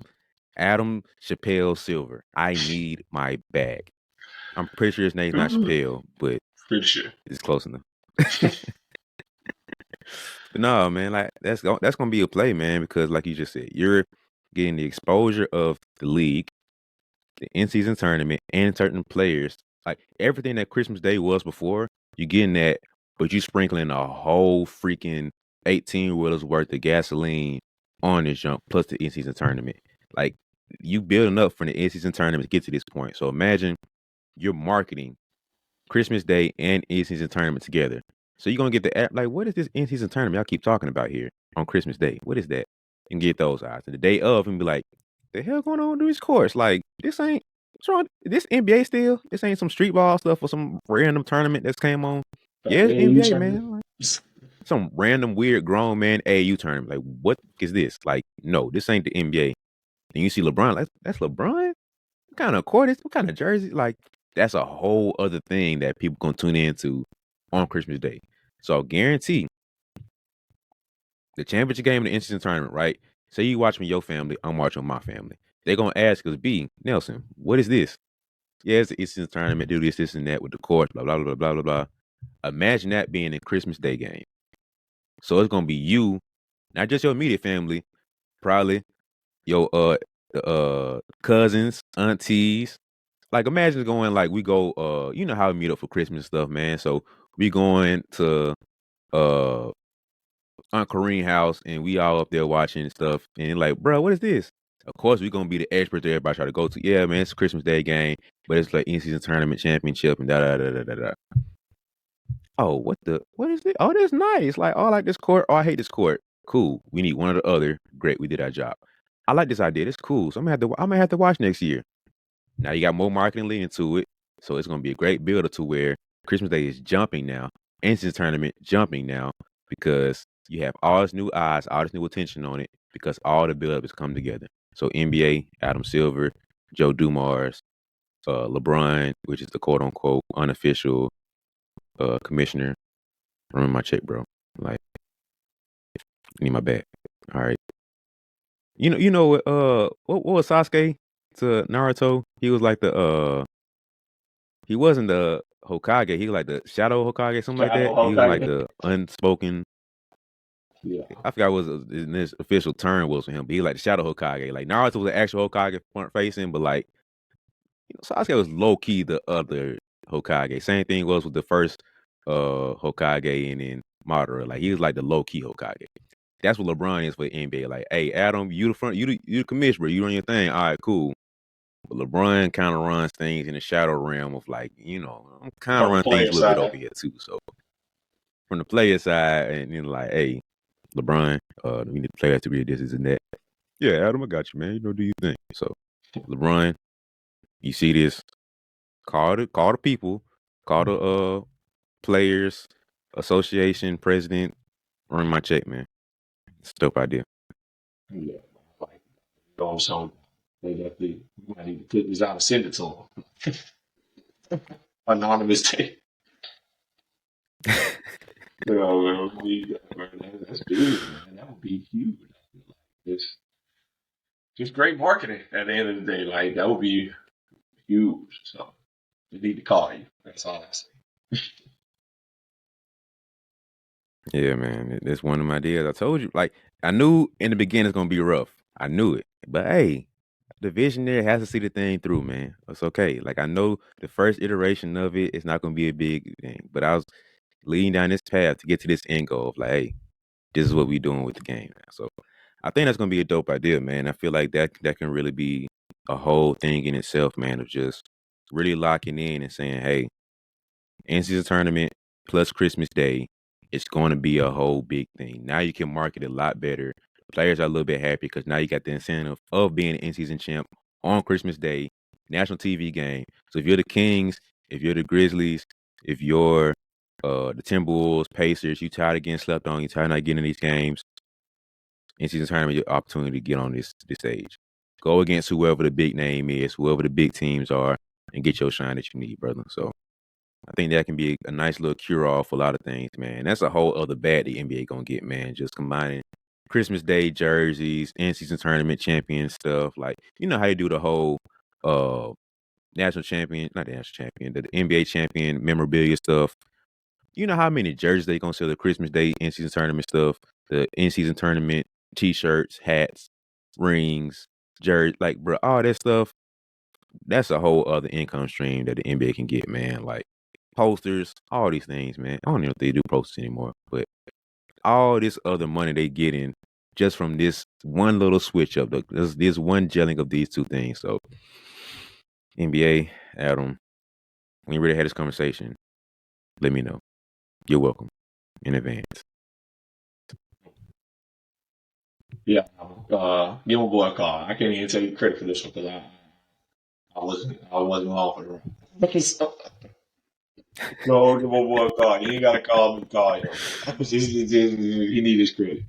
Chappelle Silver. I need my bag. I'm pretty sure his name's not Chappelle, but Pretty sure. it's close enough. But no, man, like that's gonna be a play, man, because like you just said, you're getting the exposure of the league, the in-season tournament, and certain players. Like everything that Christmas Day was before, you getting that, but you sprinkling a whole freaking 18 wheelers worth of gasoline on this jump plus the in-season tournament. Like you building up from the in-season tournament to get to this point. So imagine you're marketing Christmas Day and in-season tournament together. So you're gonna get the like, what is this in-season tournament y'all keep talking about here on Christmas Day? What is that? And get those odds. And the day of, and be like, the hell going on with these courts? Like, this ain't what's wrong? This NBA still? This ain't some street ball stuff or some random tournament that's came on. Yeah, it's NBA, man. Like, some random weird grown man AAU tournament. Like, what is this? Like, no, this ain't the NBA. And you see LeBron, like, that's LeBron? What kind of court is? What kind of jersey? Like, that's a whole other thing that people gonna tune into on Christmas Day. So guarantee the championship game in the in-season tournament, right? Say you watch with your family, I'm watching with my family. They're gonna ask us, B, Nelson, what is this? Yeah, it's the in-season tournament, do this, and that with the court, blah, blah, blah, blah, blah, blah. Imagine that being a Christmas Day game. So it's gonna be you, not just your immediate family, probably your cousins, aunties. Like imagine going like we go you know how we meet up for Christmas and stuff, man. So we going to uh Aunt Kareem house and we all up there watching stuff and like, bro, what is this? Of course we gonna be the experts that everybody try to go to. Yeah, man, it's a Christmas Day game, but it's like in season tournament championship and da da da da da da. Oh, what is this? Oh, that's nice. Like, oh, I like this court. Oh, I hate this court. Cool. We need one or the other. Great, we did our job. I like this idea. It's cool. So I'm gonna have to watch next year. Now you got more marketing leading to it. So it's gonna be a great builder to where Christmas Day is jumping now. Instant tournament jumping now because you have all this new eyes, all this new attention on it because all the build up is coming together. So NBA, Adam Silver, Joe Dumars, LeBron, which is the quote unquote unofficial commissioner. Remember my check, bro. Like, I need my bag. All right. What was Sasuke to Naruto? He was like he wasn't the Hokage. He was like the Shadow Hokage, something like Shadow that. He was like Hokage. the unspoken. Yeah. I forgot what his official term was for him, but he was like the Shadow Hokage. Like Naruto was the actual Hokage front facing, but like Sasuke was low key the other Hokage. Same thing was with the first Hokage and then Madara. Like he was like the low key Hokage. That's what LeBron is for the NBA. Like, hey, Adam, you the front, you the commissioner, you run your thing. All right, cool. But LeBron kind of runs things in the shadow realm of like, I'm kind of From the run things player a little bit side. over here too. So from the player side, and then like, hey, LeBron, we need to play that to be this and that. Yeah, Adam, I got you, man. Do you think? So LeBron, you see this? Call the people, call the players association president, Earn my check, man. It's a dope idea. Yeah, like so they definitely might need to put this out and send it to them. Anonymous tape. That's big, man. That would be huge. It's just great marketing at the end of the day. Like that would be huge. So they need to call you. That's all I say. Yeah, man. That's one of my ideas. I told you, like, I knew in the beginning it's gonna be rough. I knew it. But hey, the visionary has to see the thing through, man. It's okay. Like I know the first iteration of it is not gonna be a big thing. But I was leading down this path to get to this end goal of like, hey, this is what we doing with the game now. So I think that's gonna be a dope idea, man. I feel like that can really be a whole thing in itself, man, of just really locking in and saying, hey, in-season tournament plus Christmas Day, it's going to be a whole big thing. Now you can market it a lot better. Players are a little bit happy because now you got the incentive of being an in-season champ on Christmas Day, national TV game. So if you're the Kings, if you're the Grizzlies, if you're the Timberwolves, Pacers, you tired of getting slept on, you tired of not getting in these games, in-season tournament, your opportunity to get on this stage. Go against whoever the big name is, whoever the big teams are, and get your shine that you need, brother. So I think that can be a nice little cure-all for a lot of things, man. That's a whole other bag the NBA gonna get, man. Just combining Christmas Day jerseys, in-season tournament champion stuff. Like, you know how you do the whole uh national champion, not the national champion, the NBA champion memorabilia stuff. You know how many jerseys they gonna sell the Christmas Day in-season tournament stuff, the in-season tournament t-shirts, hats, rings, jersey, like bro, all that stuff. That's a whole other income stream that the NBA can get, man. Like posters, all these things, man. I don't even know if they do posters anymore, but all this other money they getting just from this one little switch up, this one gelling of these two things. So NBA, Adam, when you ready to have this conversation, let me know. You're welcome in advance. Yeah, give my boy a call. I can't even take credit for this one because I wasn't along for the ride. So, no, give my boy a call. You ain't gotta call me. Call him. He need his credit.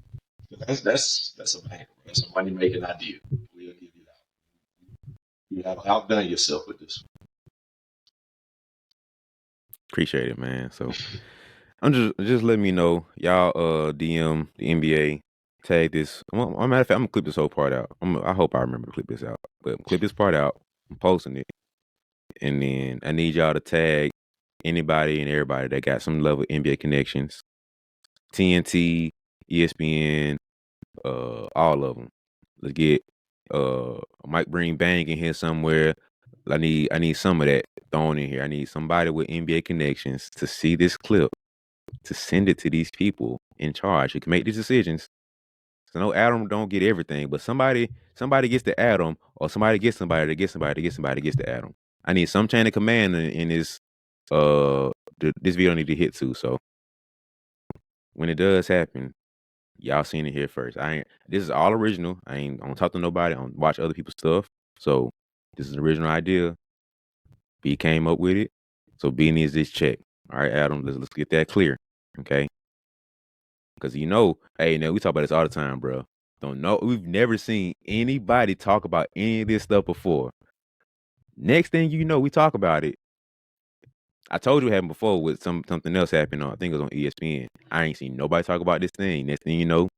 That's a man. That's a money making idea. We'll give you that. You have outdone yourself with this. Appreciate it, man. So I'm just letting me know, y'all DM the NBA, tag this. Matter of fact, I'm gonna clip this whole part out. I hope I remember to clip this out. But clip this part out. I'm posting it. And then I need y'all to tag anybody and everybody that got some level of NBA connections. TNT, ESPN, all of them. Let's get Mike Bring Bang in here somewhere. I need some of that thrown in here. I need somebody with NBA connections to see this clip, to send it to these people in charge who can make these decisions. So no Adam don't get everything, but somebody gets the Adam, or somebody gets somebody to get somebody to get somebody to gets the Adam. I need some chain of command in this this video need to hit to. So when it does happen, y'all seen it here first. This is all original. I don't talk to nobody. I don't watch other people's stuff. So this is an original idea. B came up with it. So B needs this check. All right, Adam, let's get that clear. Okay. Because hey, we talk about this all the time, bro. Don't know. We've never seen anybody talk about any of this stuff before. Next thing you know, we talk about it. I told you it happened before with something else happened on, I think it was on ESPN. I ain't seen nobody talk about this thing. Next thing you know,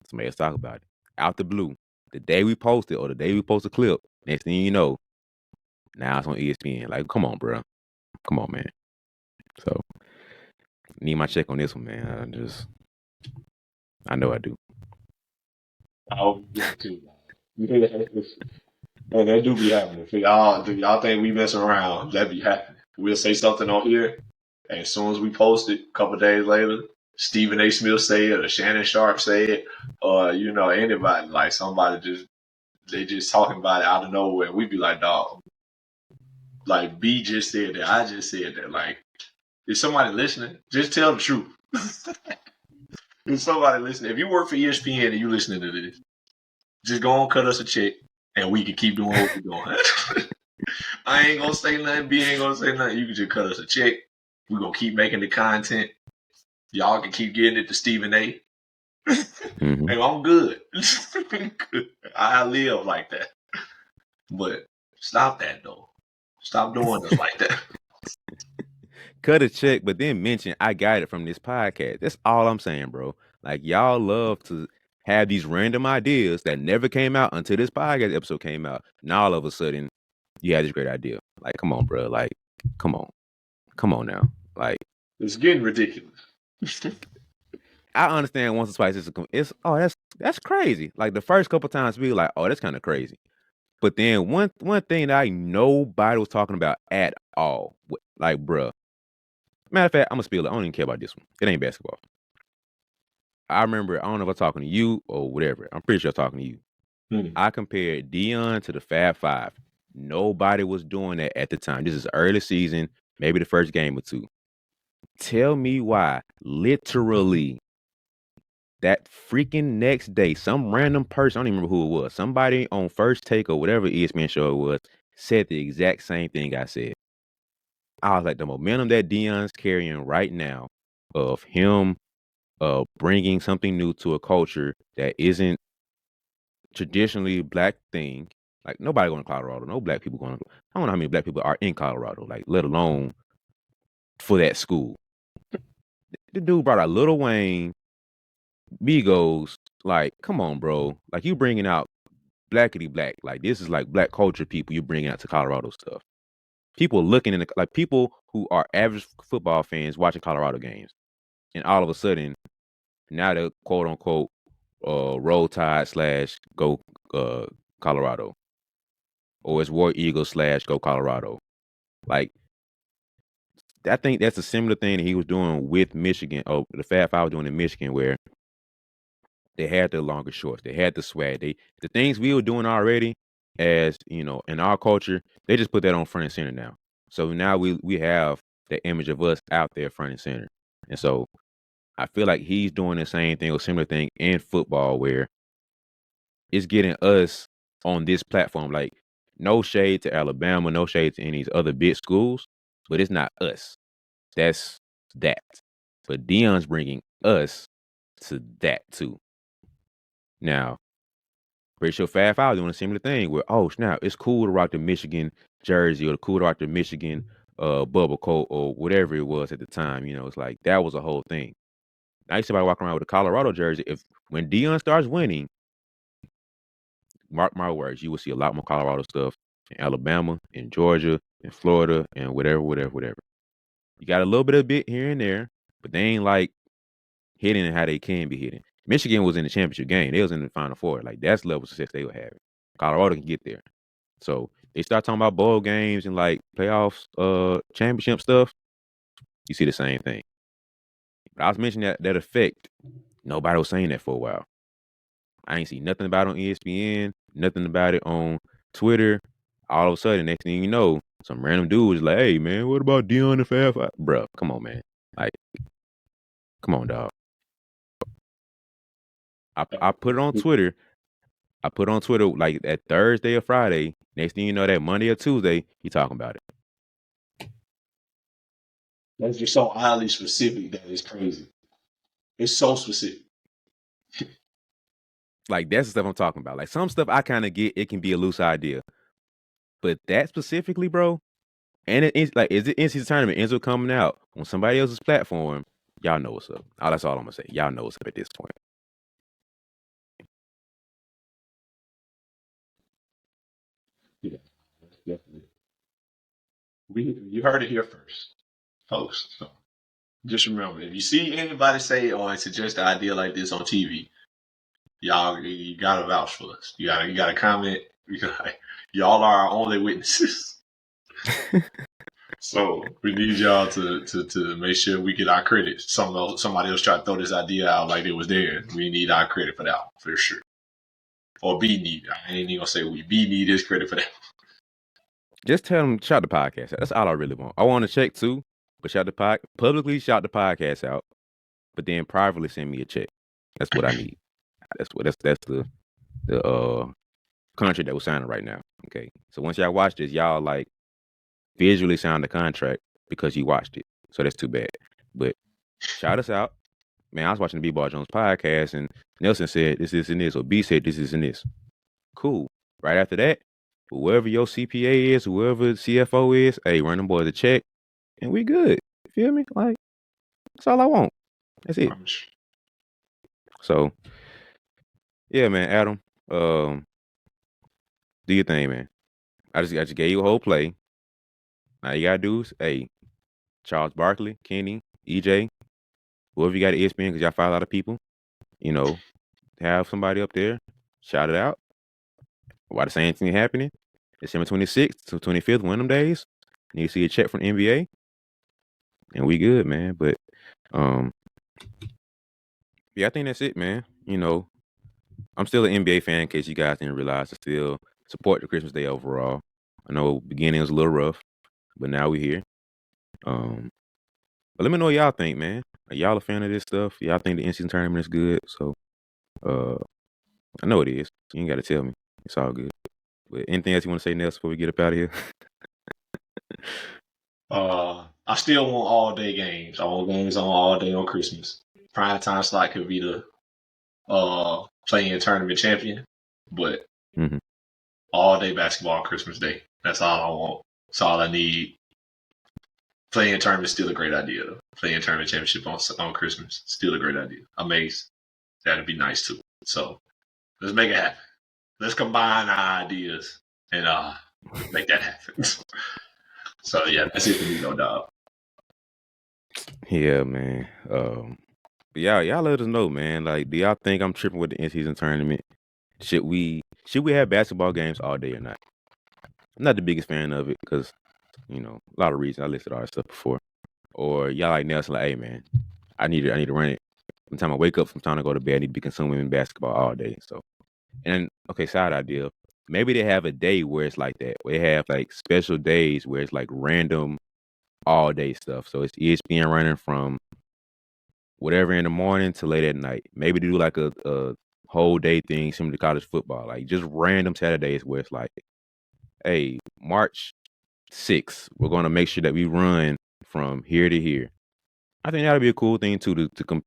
somebody else talk about it. Out the blue. The day we posted or the day we post a clip, next thing you know, now it's on ESPN. Like, come on, bro. Come on, man. So, need my check on this one, man. I know I do. I hope you do too. And that do be happening. Y'all think we messing around? That be happening. We'll say something on here, and as soon as we post it, a couple days later, Stephen A. Smith say it, or Shannon Sharp say it, or anybody, like somebody they just talking about it out of nowhere. We be like, dog, like B just said that, I just said that. Like, is somebody listening? Just tell the truth. Is somebody listening? If you work for ESPN and you listening to this, just go on, cut us a check, and we can keep doing what we're doing. I ain't gonna say nothing. B ain't gonna say nothing. You can just cut us a check. We're gonna keep making the content. Y'all can keep getting it to Stephen A. Mhm. Hey, I'm good. I live like that. But stop that though. Stop doing us like that. Cut a check, but then mention I got it from this podcast. That's all I'm saying, bro. Like y'all love to have these random ideas that never came out until this podcast episode came out. Now all of a sudden you had this great idea. Like, come on, bro. Like, come on. Come on now. Like, It's getting ridiculous. I understand once or twice it's oh that's crazy. Like the first couple times we were like, oh, that's kind of crazy. But then one thing that I nobody was talking about at all, like, bruh. Matter of fact, I'm gonna spill it. I don't even care about this one. It ain't basketball. I remember, I don't know if I'm talking to you or whatever. I'm pretty sure I'm talking to you. I compared Dion to the Fab Five. Nobody was doing that at the time. This is early season, maybe the first game or two. Tell me why, literally, that freaking next day, some random person, I don't even remember who it was, somebody on First Take or whatever ESPN show it was, said the exact same thing I said. I was like, the momentum that Dion's carrying right now of him bringing something new to a culture that isn't traditionally black thing. Like nobody going to Colorado, no black people going. I don't know how many black people are in Colorado, like let alone for that school. The dude brought out Lil Wayne, Migos. Like, come on, bro. Like you bringing out blackity black. Like this is like black culture people you bringing out to Colorado stuff. People looking in the, like people who are average football fans watching Colorado games, and all of a sudden now they're quote unquote roll tide / go Colorado, or it's War Eagle / go Colorado. Like I think that's a similar thing that he was doing with Michigan. Oh, the Fab Five was doing in Michigan, where they had the longer shorts, they had the swag, the things we were doing already, as you know, in our culture, they just put that on front and center now. So now we have the image of us out there front and center, and so I feel like he's doing the same thing or similar thing in football, where it's getting us on this platform. Like, no shade to Alabama, no shade to any of these other big schools, but it's not us. That's that. But Dion's bringing us to that too. Now, pretty sure Fab Five doing a similar thing where, oh snap, it's cool to rock the Michigan jersey or cool to rock the Michigan bubble coat or whatever it was at the time. You know, it's like that was a whole thing. Now you see somebody walking around with a Colorado jersey. If when Dion starts winning, mark my words, you will see a lot more Colorado stuff in Alabama, in Georgia, in Florida, and whatever. You got a little bit of bit here and there, but they ain't like hitting how they can be hitting. Michigan was in the championship game. They was in the Final Four. Like that's the level of success they were having. Colorado can get there. So they start talking about bowl games and like playoffs, championship stuff. You see the same thing. But I was mentioning that effect. Nobody was saying that for a while. I ain't see nothing about it on ESPN, nothing about it on Twitter. All of a sudden, next thing you know, some random dude is like, "Hey, man, what about Dion the Fab Five?" Bruh, come on, man. Like, come on, dog. I put it on Twitter. I put on Twitter like that Thursday or Friday. Next thing you know, that Monday or Tuesday, he talking about it. That's just so oddly specific that it's crazy. It's so specific. Like that's the stuff I'm talking about. Like some stuff I kind of get, it can be a loose idea, but that specifically, bro, and it's like, is it NCAA tournament? Enzo coming out on somebody else's platform? Y'all know what's up. Oh, that's all I'm gonna say. Y'all know what's up at this point. Yeah, definitely. You heard it here first, folks. So just remember, if you see anybody say or suggest an idea like this on TV, y'all, you gotta vouch for us. You gotta comment. Y'all are our only witnesses. So we need y'all to make sure we get our credit. Somebody else tried to throw this idea out like it was there. We need our credit for that one, for sure. Or B need. I ain't even gonna say we. B need his credit for that. Just tell them shout the podcast out. That's all I really want. I want to check too, but publicly shout the podcast out, but then privately send me a check. That's what I need. That's the contract that we're signing right now. Okay. So once y'all watch this, y'all like visually sign the contract because you watched it. So that's too bad. But shout us out. man, I was watching the B-Ball Jones podcast, and Nelson said this, and this, or B said this, and this. Cool. Right after that, whoever your CPA is, whoever CFO is, hey, run them boys a check, and we good. You feel me? Like, that's all I want. That's it. So, yeah, man, Adam, do your thing, man. I just gave you a whole play. Now you gotta do is, hey, Charles Barkley, Kenny, EJ, whoever you got at ESPN, because y'all follow a lot of people, have somebody up there, shout it out. Why the same thing happening? December 26th to 25th, one of them days. And you see a check from the NBA, and we good, man. But yeah, I think that's it, man. I'm still an NBA fan in case you guys didn't realize. I still support the Christmas Day overall. I know beginning was a little rough, but now we're here. But let me know what y'all think, man. Are y'all a fan of this stuff? Y'all think the NCAA tournament is good? So I know it is. You ain't got to tell me. It's all good. But anything else you want to say, Nelson, before we get up out of here? I still want all day games. I want games on all day on Christmas. Prime time slot could be the playing tournament champion, but all day basketball on Christmas Day. That's all I want. That's all I need. Playing tournament is still a great idea, though. Playing tournament championship on Christmas, still a great idea. Amazing. That'd be nice too. So let's make it happen. Let's combine our ideas and make that happen. So yeah, that's it for me, no doubt. Yeah, man. Y'all let us know, man. Like, do y'all think I'm tripping with the in-season tournament? Should we have basketball games all day or not? I'm not the biggest fan of it because, a lot of reasons. I listed all that stuff before. Or y'all like Nelson, like, hey man, I need to run it. From the time I wake up, from the time I go to bed, I need to be consuming basketball all day. So, and okay, side idea. Maybe they have a day where it's like that. Where they have like special days where it's like random all day stuff. So it's ESPN running from whatever in the morning to late at night. Maybe they do like a whole day thing similar to college football. Like just random Saturdays where it's like, hey, March 6th, we're going to make sure that we run from here to here. I think that'd be a cool thing too to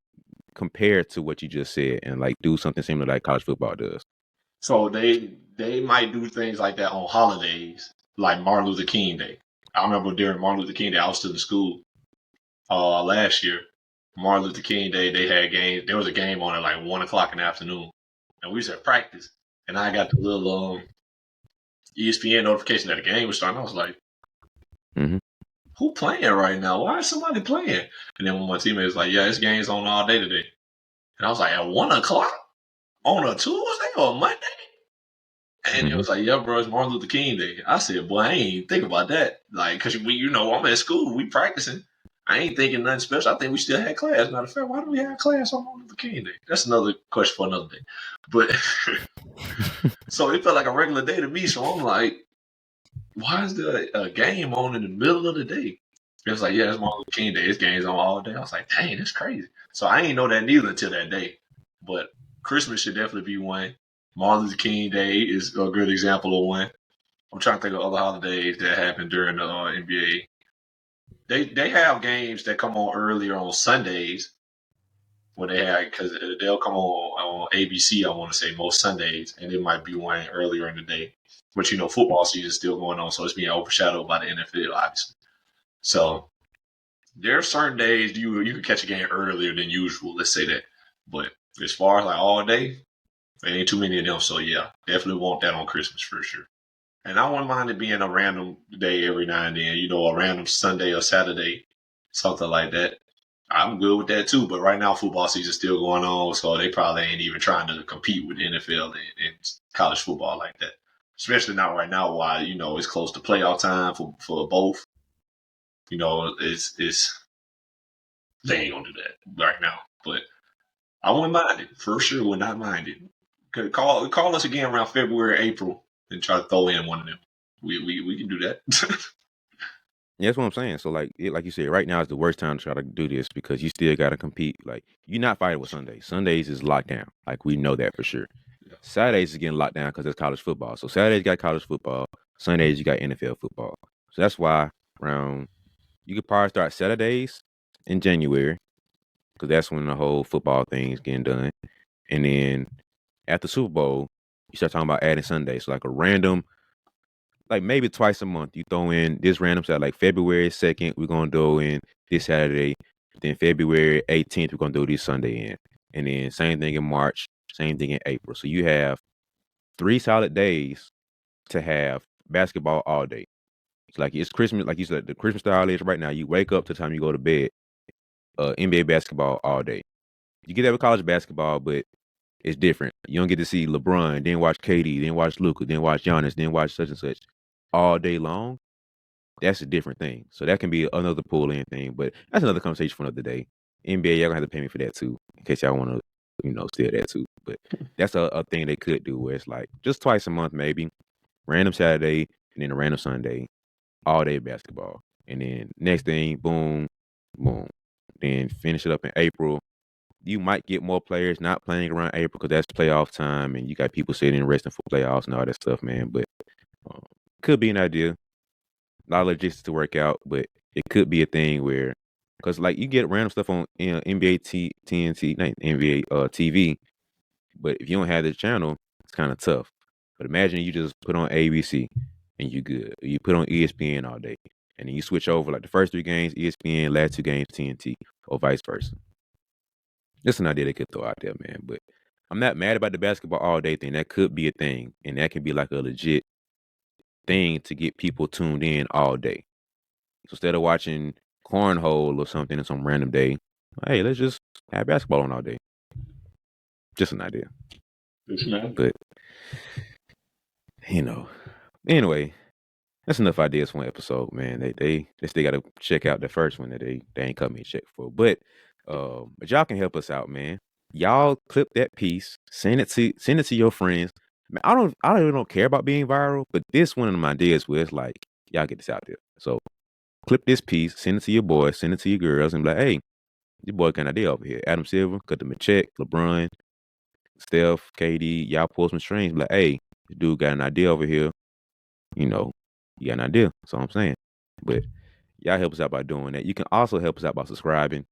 compare to what you just said and like do something similar like college football does. So they might do things like that on holidays, like Martin Luther King Day. I remember during Martin Luther King Day, I was still in school last year. Martin Luther King Day, they had games. There was a game on at like 1 o'clock in the afternoon, and we was at practice. And I got the little ESPN notification that the game was starting. I was like, who playing right now? Why is somebody playing? And then when my teammate was like, yeah, this game's on all day today. And I was like, at 1 o'clock on a Tuesday or a Monday? And it was like, yeah, bro, it's Martin Luther King Day. I said, boy, I ain't even think about that. Like, because I'm at school, we practicing. I ain't thinking nothing special. I think we still had class. Matter of fact, why do we have class on Martin Luther King Day? That's another question for another day. But so it felt like a regular day to me. So I'm like, why is there a game on in the middle of the day? It was like, yeah, it's Martin Luther King Day. This game's on all day. I was like, dang, that's crazy. So I ain't know that neither until that day. But Christmas should definitely be one. Martin Luther King Day is a good example of one. I'm trying to think of other holidays that happened during the NBA. They have games that come on earlier on Sundays when they have, because they'll come on ABC, I want to say, most Sundays, and it might be one earlier in the day. But, football season is still going on, so it's being overshadowed by the NFL, obviously. So there are certain days you can catch a game earlier than usual, let's say that. But as far as like all day, there ain't too many of them. So, yeah, definitely want that on Christmas for sure. And I wouldn't mind it being a random day every now and then, a random Sunday or Saturday, something like that. I'm good with that too. But right now, football season is still going on, so they probably ain't even trying to compete with the NFL and college football like that. Especially not right now, while it's close to playoff time for both. It's they ain't gonna do that right now. But I wouldn't mind it for sure. Would not mind it. Call us again around February, April, and try to throw in one of them. We can do that. Yeah, that's what I'm saying. So like you said, right now is the worst time to try to do this because you still got to compete. Like you're not fighting with Sundays. Sundays is locked down. Like we know that for sure. Yeah. Saturdays is getting locked down because it's college football. So Saturdays you got college football. Sundays you got NFL football. So that's why you could probably start Saturdays in January, because that's when the whole football thing's getting done. And then after Super Bowl, you start talking about adding Sundays. So like a random, like maybe twice a month, you throw in this random Saturday, like February 2nd, we're gonna throw in this Saturday. Then February 18th, we're gonna do this Sunday in. And then same thing in March, same thing in April. So you have 3 solid days to have basketball all day. It's like it's Christmas, like you said, the Christmas style is right now. You wake up to the time you go to bed, NBA basketball all day. You get that with college basketball, but it's different. You don't get to see LeBron, then watch KD, then watch Luka, then watch Giannis, then watch such and such all day long. That's a different thing. So that can be another pull-in thing, but that's another conversation for another day. NBA, y'all gonna have to pay me for that too, in case y'all want to, steal that too. But that's a thing they could do where it's like just twice a month, maybe random Saturday and then a random Sunday, all day basketball, and then next thing, boom, boom, then finish it up in April. You might get more players not playing around April because that's playoff time, and you got people sitting and resting for playoffs and all that stuff, man. But um, could be an idea. A lot of logistics to work out, but it could be a thing where, because like you get random stuff on NBA TNT, not NBA TV, but if you don't have the channel, it's kind of tough. But imagine you just put on ABC and you good. You put on ESPN all day, and then you switch over like the first 3 games ESPN, last 2 games TNT, or vice versa. Just an idea they could throw out there, man. But I'm not mad about the basketball all day thing. That could be a thing, and that can be like a legit thing to get people tuned in all day. So instead of watching cornhole or something on some random day, hey, let's just have basketball on all day. Just an idea. But anyway, that's enough ideas for one episode, man. They still got to check out the first one that they ain't come and check for. But y'all can help us out, man. Y'all clip that piece, send it to your friends. Man, I really don't care about being viral, but this one of my ideas was like, y'all get this out there. So clip this piece, send it to your boys, send it to your girls, and be like, hey, your boy got an idea over here. Adam Silver, cut them a check, LeBron, Steph, KD, y'all pull some strings, be like, hey, this dude got an idea over here. You got an idea. That's all I'm saying. But y'all help us out by doing that. You can also help us out by subscribing.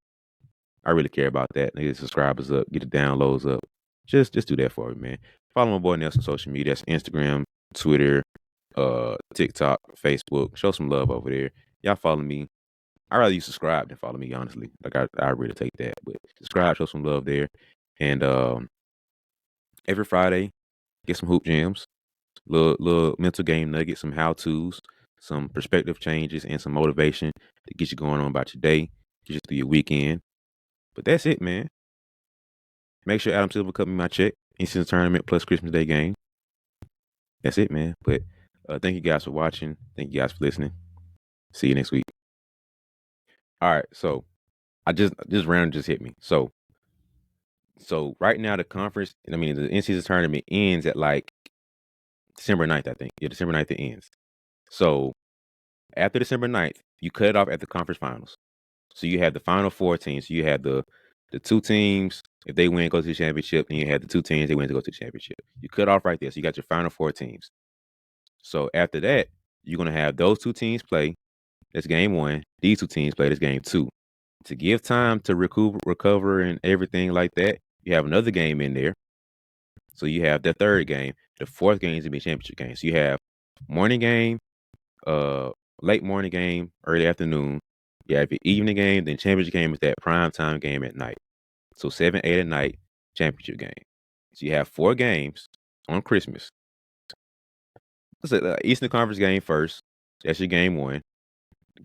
I really care about that. Get the subscribers up, get the downloads up. Just do that for me, man. Follow my boy Nelson on social media. That's Instagram, Twitter, TikTok, Facebook. Show some love over there. Y'all follow me. I'd rather you subscribe than follow me, honestly. Like I really take that. But subscribe, show some love there. And every Friday, get some hoop jams, little mental game nuggets, some how-tos, some perspective changes, and some motivation to get you going on about your day, get you through your weekend. But that's it, man. Make sure Adam Silver cut me my check. In-season tournament plus Christmas Day game. That's it, man. But thank you guys for watching. Thank you guys for listening. See you next week. All right, so this round just hit me. So right now the in-season tournament ends at like December 9th, I think. Yeah, December 9th it ends. So after December 9th, you cut it off at the conference finals. So you have the final 4 teams. So you have the 2 teams, if they win, go to the championship, and you have the 2 teams, they win to go to the championship. You cut off right there. So you got your final 4 teams. So after that, you're going to have those 2 teams play. That's game 1. These 2 teams play. That's game 2. To give time to recover and everything like that, you have another game in there. So you have the 3rd game. The 4th game is going to be a championship game. So you have morning game, late morning game, early afternoon. You have your evening game, then championship game is that prime time game at night. So 7, 8 at night, championship game. So you have 4 games on Christmas. Let's say Eastern Conference game first. That's your game 1.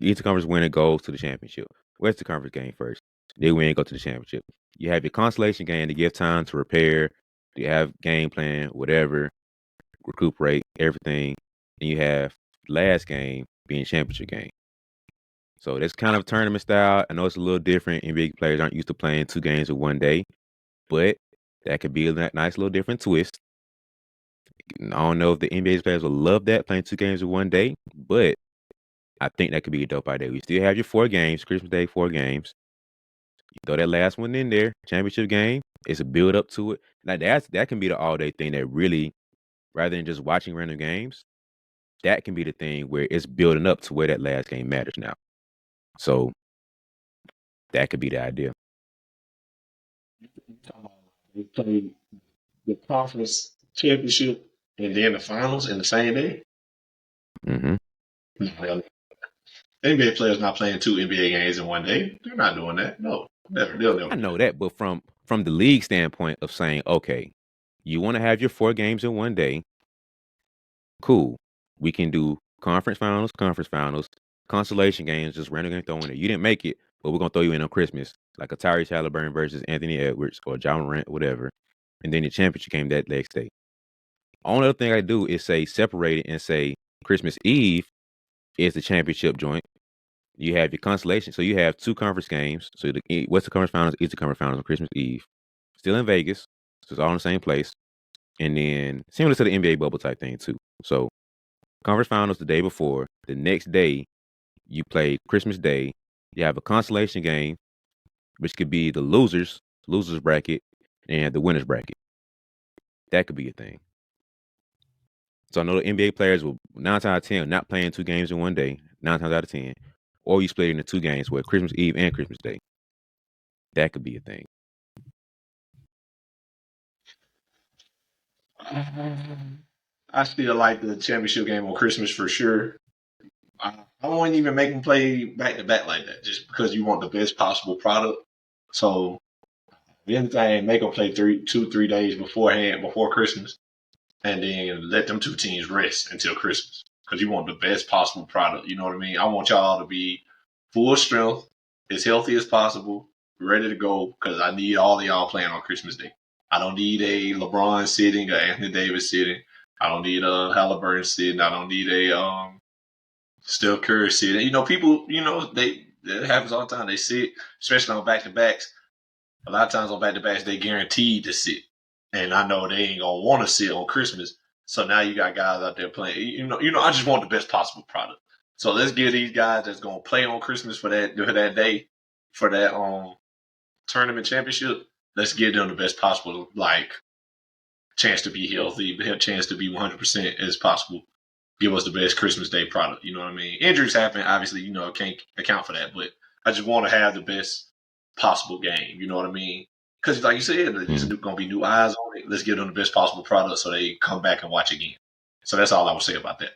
Eastern Conference winner goes to the championship. Western Conference game first. They win, go to the championship. You have your consolation game to give time to repair. You have game plan, whatever, recuperate, everything. And you have last game being championship game. So that's kind of tournament style. I know it's a little different. NBA players aren't used to playing 2 games in one day, but that could be a nice little different twist. I don't know if the NBA players will love that, playing 2 games in one day, but I think that could be a dope idea. We still have your 4 games, Christmas Day, 4 games. You throw that last one in there, championship game. It's a build up to it. Now that can be the all day thing that really, rather than just watching random games, that can be the thing where it's building up to where that last game matters now. So that could be the idea. They played the conference championship and then the finals in the same day. Hmm. No, NBA players not playing two NBA games in one day. They're not doing that. No, never. They'll never I do know that. that, but from the league standpoint of saying, okay, you want to have your 4 games in one day, cool. We can do conference finals, consolation games, just randomly throwing it. You didn't make it, but we're gonna throw you in on Christmas, like a Tyrese Halliburton versus Anthony Edwards or John Morant, whatever, and then the championship game that next day. Only other thing I do is say separate it and say Christmas Eve is the championship joint. You have your consolation, so you have 2 conference games. So the Western Conference Finals, Eastern Conference Finals on Christmas Eve, still in Vegas, so it's all in the same place. And then similar to the NBA bubble type thing too. So conference finals the day before. The next day, you play Christmas Day. You have a consolation game, which could be the losers bracket, and the winners bracket. That could be a thing. So I know the NBA players will 9 times out of 10 not playing 2 games in one day. 9 times out of 10, or you split it into 2 games, where Christmas Eve and Christmas Day. That could be a thing. I still like the championship game on Christmas for sure. I won't even make them play back to back like that, just because you want the best possible product. So the other thing, make them play 3 days beforehand, before Christmas, and then let them two teams rest until Christmas, because you want the best possible product. You know what I mean? I want y'all to be full strength, as healthy as possible, ready to go, because I need all of y'all playing on Christmas Day. I don't need a LeBron sitting, a Anthony Davis sitting. I don't need a Halliburton sitting. I don't need a Steph Curry sitting. You know, people, that happens all the time. They sit, especially on back to backs. A lot of times on back to backs, they guaranteed to sit, and I know they ain't gonna want to sit on Christmas. So now you got guys out there playing. I just want the best possible product. So let's give these guys that's gonna play on Christmas for that day, for that tournament championship. Let's give them the best possible chance to be healthy, chance to be 100% as possible. Give us the best Christmas Day product. You know what I mean? Injuries happen, obviously. Can't account for that, but I just want to have the best possible game. You know what I mean? Because, like you said, there's Mm. going to be new eyes on it. Let's give them the best possible product so they come back and watch again. So that's all I would say about that.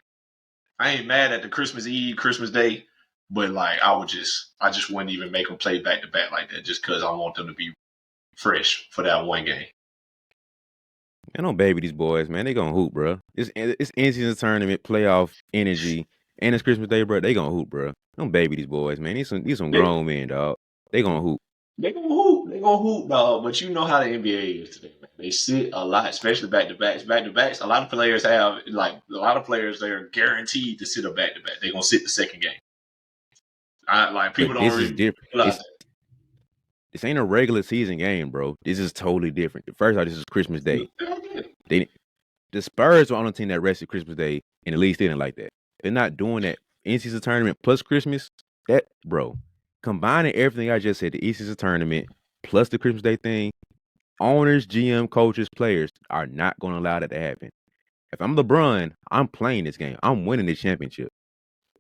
I ain't mad at the Christmas Eve, Christmas Day, but I just wouldn't even make them play back to back like that, just because I want them to be fresh for that one game. I don't baby these boys, man. They gonna hoop, bro. It's in-season tournament playoff energy, and it's Christmas Day, bro. They gonna hoop, bro. Don't baby these boys, man. These some They grown men, dog. They gonna hoop. they gonna hoop. They gonna hoop, dog. But you know how the NBA is today, man. They sit a lot, especially back to backs. Back to backs. A lot of players they're guaranteed to sit a back to back. They're gonna sit the second game. People But don't this is really different. realize that. This ain't a regular season game, bro. This is totally different. First off, this is Christmas Day. They the Spurs were on the team that rested Christmas Day, and the league didn't like that. They're not doing that in-season tournament plus Christmas. That, bro, combining everything I just said, the in-season tournament plus the Christmas Day thing, owners, GM, coaches, players are not going to allow that to happen. If I'm LeBron, I'm playing this game. I'm winning this championship,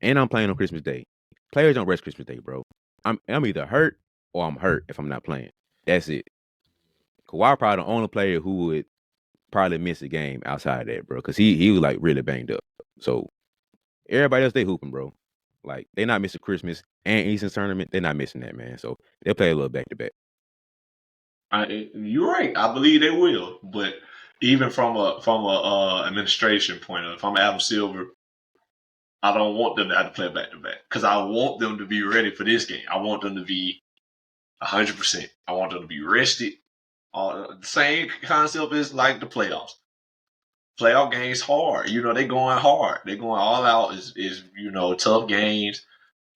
and I'm playing on Christmas Day. Players don't rest Christmas Day, bro. I'm either hurt or I'm hurt if I'm not playing. That's it. Kawhi probably the only player who would probably miss a game outside of that, bro, because he was like really banged up. So everybody else they hooping, bro. Like they not missing Christmas and Eastern tournament. They're not missing that, man. So they'll play a little back to back. You're right. I believe they will. But even from a administration point of view, if I'm Adam Silver, I don't want them to have to play back to back, because I want them to be ready for this game. I want them to be 100%. I want them to be rested. The same concept is like the playoffs. Playoff games hard. They going hard. They going all out. Is tough games.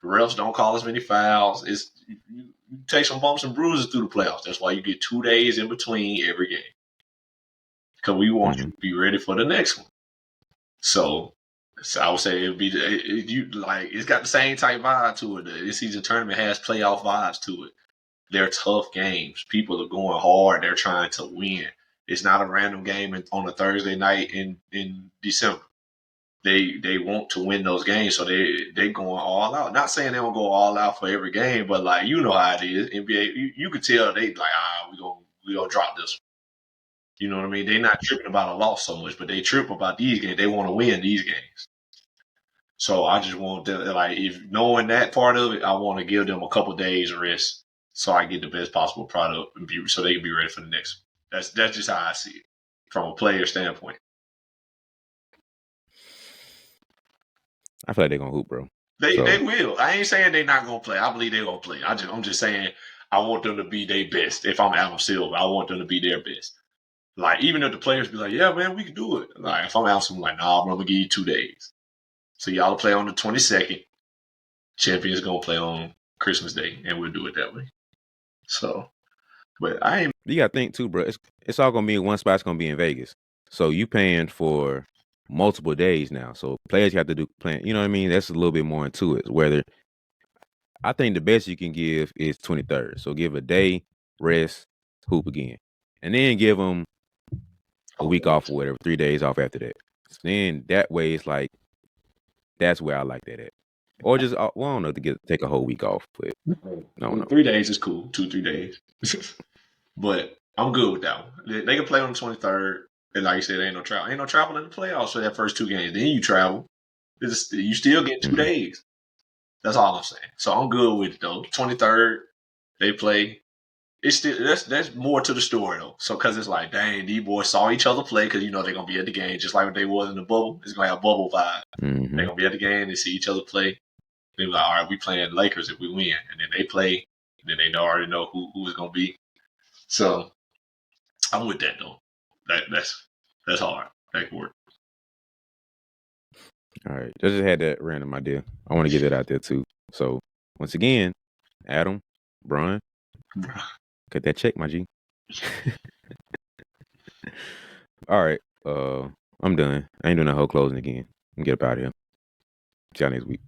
The refs don't call as many fouls. You take some bumps and bruises through the playoffs. That's why you get 2 days in between every game, because we want you Mm-hmm. to be ready for the next one. So I would say it'd be it's got the same type vibe to it. This season tournament has playoff vibes to it. They're tough games. People are going hard. They're trying to win. It's not a random game on a Thursday night in December. They want to win those games, so they going all out. Not saying they don't go all out for every game, but you know how it is. NBA, you could tell they we gonna drop this. You know what I mean? They're not tripping about a loss so much, but they trip about these games. They want to win these games. So I just want them, like, if knowing that part of it, I want to give them a couple days rest so I get the best possible product and so they can be ready for the next. That's just how I see it from a player standpoint. I feel like they're gonna hoop, bro. They will. I ain't saying they're not gonna play. I believe they're gonna play. I'm just saying I want them to be their best. If I'm Adam Silver, I want them to be their best. Like, even if the players be like, yeah, man, we can do it. Like, if I'm Adam Silver, I'm like, nah, I'm gonna give you 2 days. So y'all play on the 22nd. Champions gonna play on Christmas Day, and we'll do it that way. So, but I ain't. You gotta think too, bro. It's all gonna be in one spot. It's gonna be in Vegas. So you paying for multiple days now. So players have to do plan. You know what I mean? That's a little bit more into it. Whether I think the best you can give is 23rd. So give a day rest, hoop again, and then give them a week off or whatever, 3 days off after that. So then that way it's like that's where I like that at. Or just well, I don't know, to take a whole week off, but no. 3 days is cool. 2-3 days. But I'm good with that one. They can play on the 23rd. And like you said, ain't no travel. Ain't no travel in the playoffs for that first 2 games. Then you travel. You still get 2 days. That's all I'm saying. So I'm good with it though. 23rd, they play. It's still that's more to the story though. So because it's like, dang, these boys saw each other play because they're gonna be at the game just like what they was in the bubble. It's gonna have bubble vibe. Mm-hmm. They're gonna be at the game. They see each other play. They be like, all right, we playing Lakers if we win, and then they play. And then they already know who it's gonna be. So I'm with that though. That's hard. That can work. All right. I just had that random idea. I want to get that out there too. So once again, Adam, Brian, cut that check, my G. All right. I'm done. I ain't doing that whole closing again. I'm get up out of here. See y'all next week.